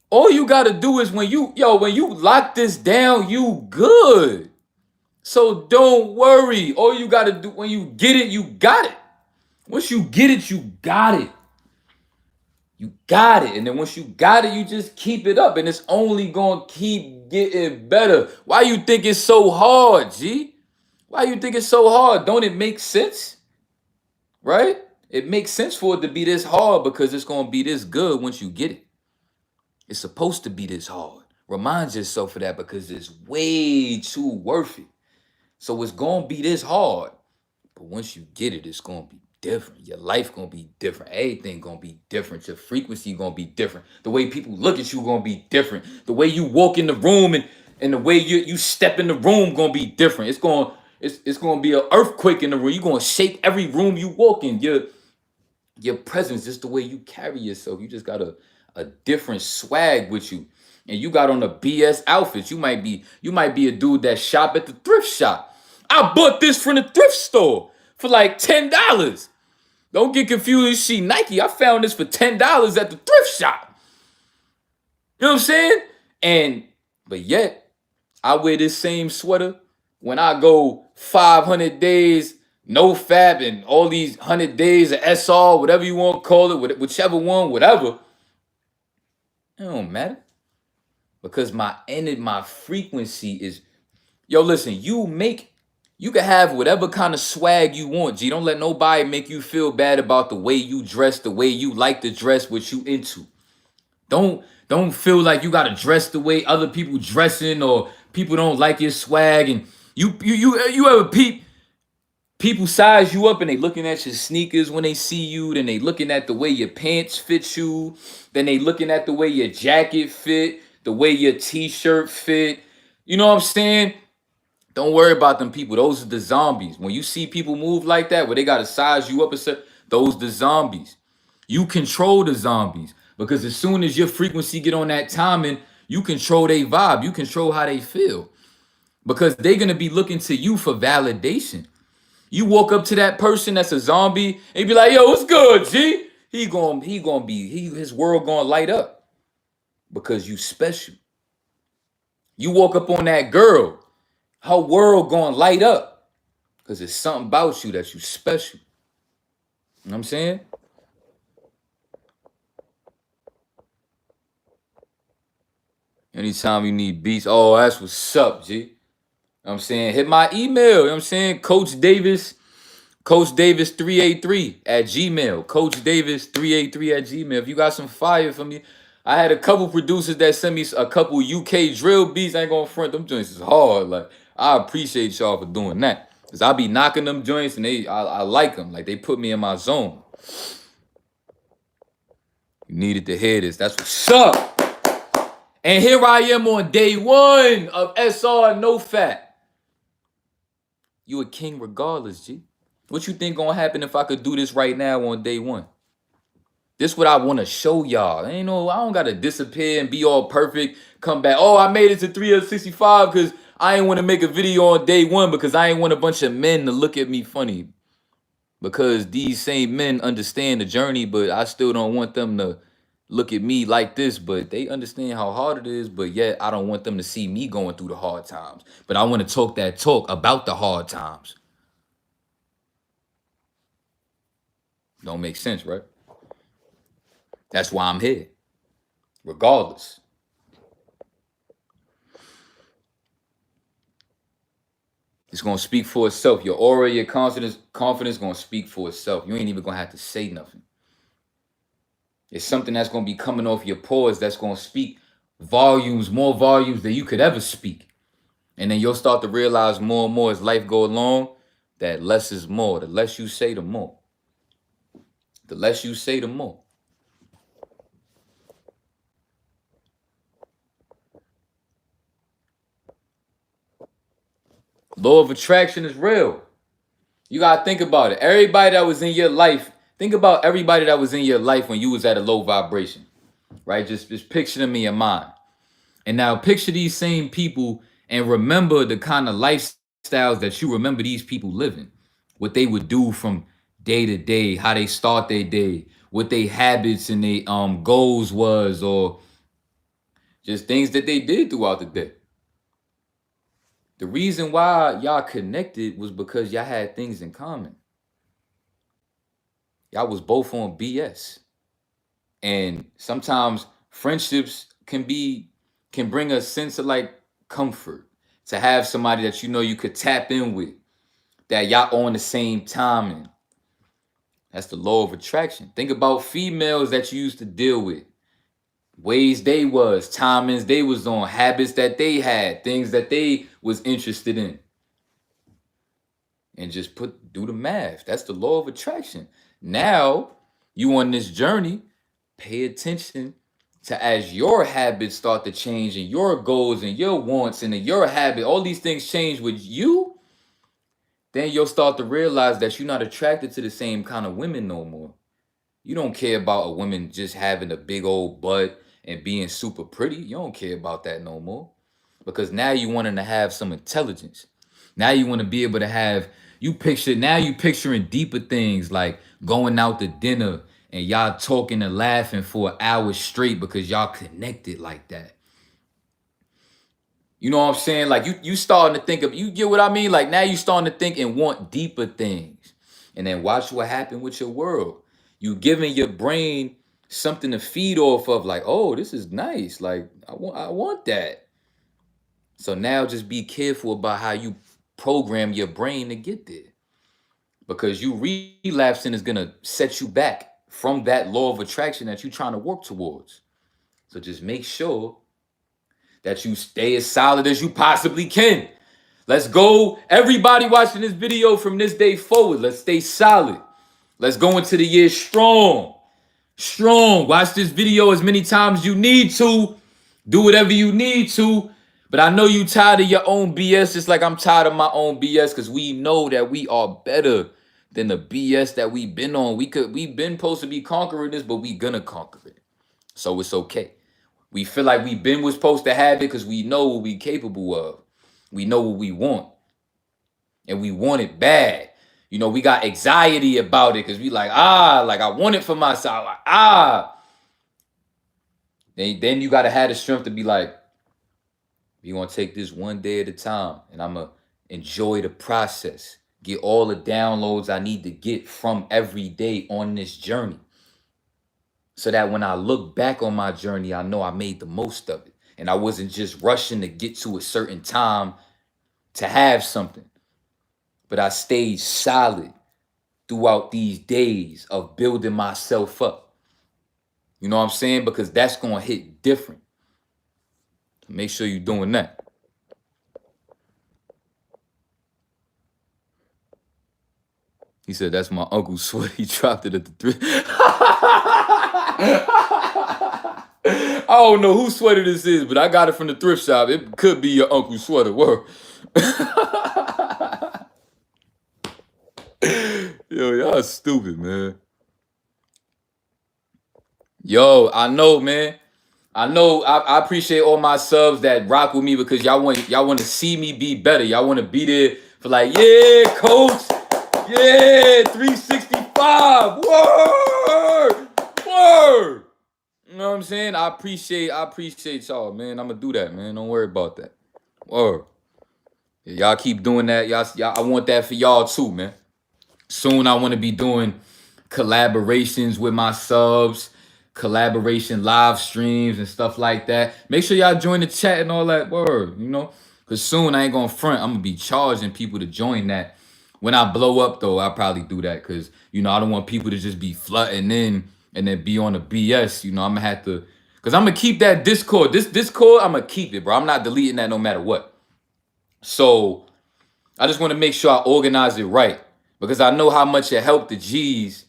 All you gotta do is when you lock this down, you good. So don't worry. All you gotta do when you get it, you got it. Once you get it, you got it. You got it. And then once you got it, you just keep it up. And it's only gonna keep getting better. Why you think it's so hard, G? Why you think it's so hard? Don't it make sense? Right? It makes sense for it to be this hard because it's gonna be this good once you get it. It's supposed to be this hard. Remind yourself of that because it's way too worth it. So it's gonna be this hard. But once you get it, it's gonna be different. Your life gonna be different. Everything gonna be different. Your frequency gonna be different. The way people look at you gonna be different. The way you walk in the room and the way you step in the room gonna be different. It's gonna be an earthquake in the room. You're gonna shake every room you walk in. Your presence, just the way you carry yourself. You just got a different swag with you. And you got on a BS outfit. You might be a dude that shop at the thrift shop. I bought this from the thrift store for like $10. Don't get confused. See Nike. I found this for $10 at the thrift shop. You know what I'm saying? But yet, I wear this same sweater when I go 500 days, no fab, and all these 100 days of SR, whatever you want to call it, whichever one, whatever. It don't matter. Because my frequency is, yo, listen, you can have whatever kind of swag you want, G. Don't let nobody make you feel bad about the way you dress, the way you like to dress, what you into. Don't feel like you gotta dress the way other people dressing or people don't like your swag. And you ever people size you up and they looking at your sneakers when they see you, then they looking at the way your pants fit you, then they looking at the way your jacket fit, the way your t-shirt fit. You know what I'm saying? Don't worry about them people. Those are the zombies. When you see people move like that, where they got to size you up, those the zombies. You control the zombies. Because as soon as your frequency get on that timing, you control their vibe. You control how they feel. Because they're going to be looking to you for validation. You walk up to that person that's a zombie and be like, yo, what's good, G? His world gonna light up. Because you special. You walk up on that girl, her world gonna light up. Because it's something about you that you special. You know what I'm saying? Anytime you need beats, oh, that's what's up, G. You know what I'm saying? Hit my email, you know what I'm saying? Coach Davis 383 at Gmail. Coach Davis 383 at Gmail. If you got some fire for me, I had a couple producers that sent me a couple UK drill beats. I ain't gonna front, them joints is hard. Like, I appreciate y'all for doing that. Cause I be knocking them joints and I like them. Like, they put me in my zone. You needed to hear this. That's what's up. And here I am on day one of SR No Fat. You a king regardless, G. What you think gonna happen if I could do this right now on day one? This what I want to show y'all. Ain't no, I don't gotta disappear and be all perfect. Come back. Oh, I made it to 365 because I ain't want to make a video on day one because I ain't want a bunch of men to look at me funny. Because these same men understand the journey, but I still don't want them to look at me like this. But they understand how hard it is. But yet I don't want them to see me going through the hard times. But I want to talk that talk about the hard times. Don't make sense, right? That's why I'm here, regardless. It's gonna speak for itself. Your aura, your confidence gonna speak for itself. You ain't even gonna have to say nothing. It's something that's gonna be coming off your pores that's gonna speak volumes, more volumes than you could ever speak. And then you'll start to realize more and more as life go along that less is more. The less you say, the more. The less you say, the more. Law of attraction is real. You gotta think about it. Everybody that was in your life, think about everybody that was in your life when you was at a low vibration, right? Just picture them in your mind. And now picture these same people and remember the kind of lifestyles that you remember these people living. What they would do from day to day, how they start their day, what their habits and their goals was, or just things that they did throughout the day. The reason why y'all connected was because y'all had things in common. Y'all was both on BS. And sometimes friendships can bring a sense of like comfort to have somebody that you know you could tap in with, that y'all on the same timing. That's the law of attraction. Think about females that you used to deal with, ways they was, timings they was on, habits that they had, things that they was interested in. And just do the math. That's the law of attraction. Now you on this journey, pay attention to as your habits start to change and your goals and your wants and your habit, all these things change with you, then you'll start to realize that you're not attracted to the same kind of women no more. You don't care about a woman just having a big old butt and being super pretty. You don't care about that no more. Because now you wanting to have some intelligence. Now you want to be able to have, you picturing deeper things like going out to dinner and y'all talking and laughing for hours straight because y'all connected like that. You know what I'm saying? Like you starting to think of, you get what I mean? Like now you starting to think and want deeper things. And then watch what happened with your world. You giving your brain something to feed off of, like, oh, this is nice. Like I want that. So now just be careful about how you program your brain to get there. Because you relapsing is gonna set you back from that law of attraction that you're trying to work towards. So just make sure that you stay as solid as you possibly can. Let's go. Everybody watching this video from this day forward, let's stay solid. Let's go into the year strong. Strong. Watch this video as many times as you need to. Do whatever you need to. But I know you tired of your own BS, just like I'm tired of my own BS, because we know that we are better than the BS that we've been on. We've been supposed to be conquering this, but we gonna conquer it. So it's okay. We feel like was supposed to have it because we know what we capable of. We know what we want. And we want it bad. You know, we got anxiety about it because we like I want it for myself. Like, Then you gotta have the strength to be like, We're going to take this one day at a time, and I'm going to enjoy the process. Get all the downloads I need to get from every day on this journey. So that when I look back on my journey, I know I made the most of it. And I wasn't just rushing to get to a certain time to have something. But I stayed solid throughout these days of building myself up. You know what I'm saying? Because that's going to hit different. Make sure you're doing that. He said, that's my uncle's sweater. He dropped it at the thrift. I don't know whose sweater this is, but I got it from the thrift shop. It could be your uncle's sweater. Word. Yo, y'all stupid, man. Yo, I know, man. I know. I appreciate all my subs that rock with me because y'all want to see me be better. Y'all want to be there for like, yeah, coach. Yeah, 365. Word. Word. You know what I'm saying? I appreciate y'all, man. I'm gonna do that, man. Don't worry about that. Word. Yeah, y'all keep doing that. Y'all, I want that for y'all too, man. Soon I want to be doing collaborations with my subs, collaboration live streams and stuff like that. Make sure y'all join the chat and all that. Word, you know? Because soon I ain't going to front. I'm going to be charging people to join that. When I blow up, though, I'll probably do that because, you know, I don't want people to just be flooding in and then be on the BS. You know, I'm going to have to, because I'm going to keep that Discord. This Discord, I'm going to keep it, bro. I'm not deleting that no matter what. So I just want to make sure I organize it right because I know how much it helped the G's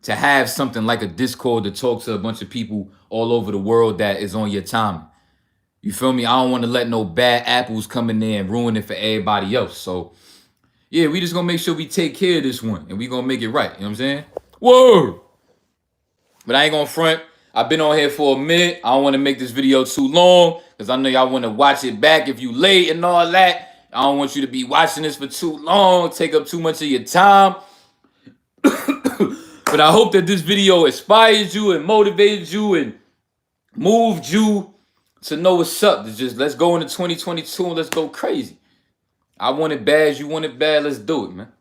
to have something like a Discord to talk to a bunch of people all over the world that is on your time. You feel me? I don't want to let no bad apples come in there and ruin it for everybody else. So, yeah, we just going to make sure we take care of this one and we going to make it right. You know what I'm saying? Whoa! But I ain't going to front. I've been on here for a minute. I don't want to make this video too long because I know y'all want to watch it back if you late and all that. I don't want you to be watching this for too long, take up too much of your time. But I hope that this video inspired you and motivated you and moved you to know what's up. Just let's go into 2022 and let's go crazy. I want it bad, you want it bad, let's do it, man.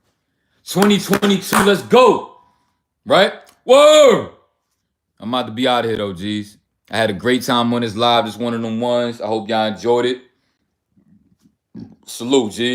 2022, let's go. Right? Whoa! I'm about to be out of here, though, G's. I had a great time on this live. Just one of them ones. I hope y'all enjoyed it. Salute, G.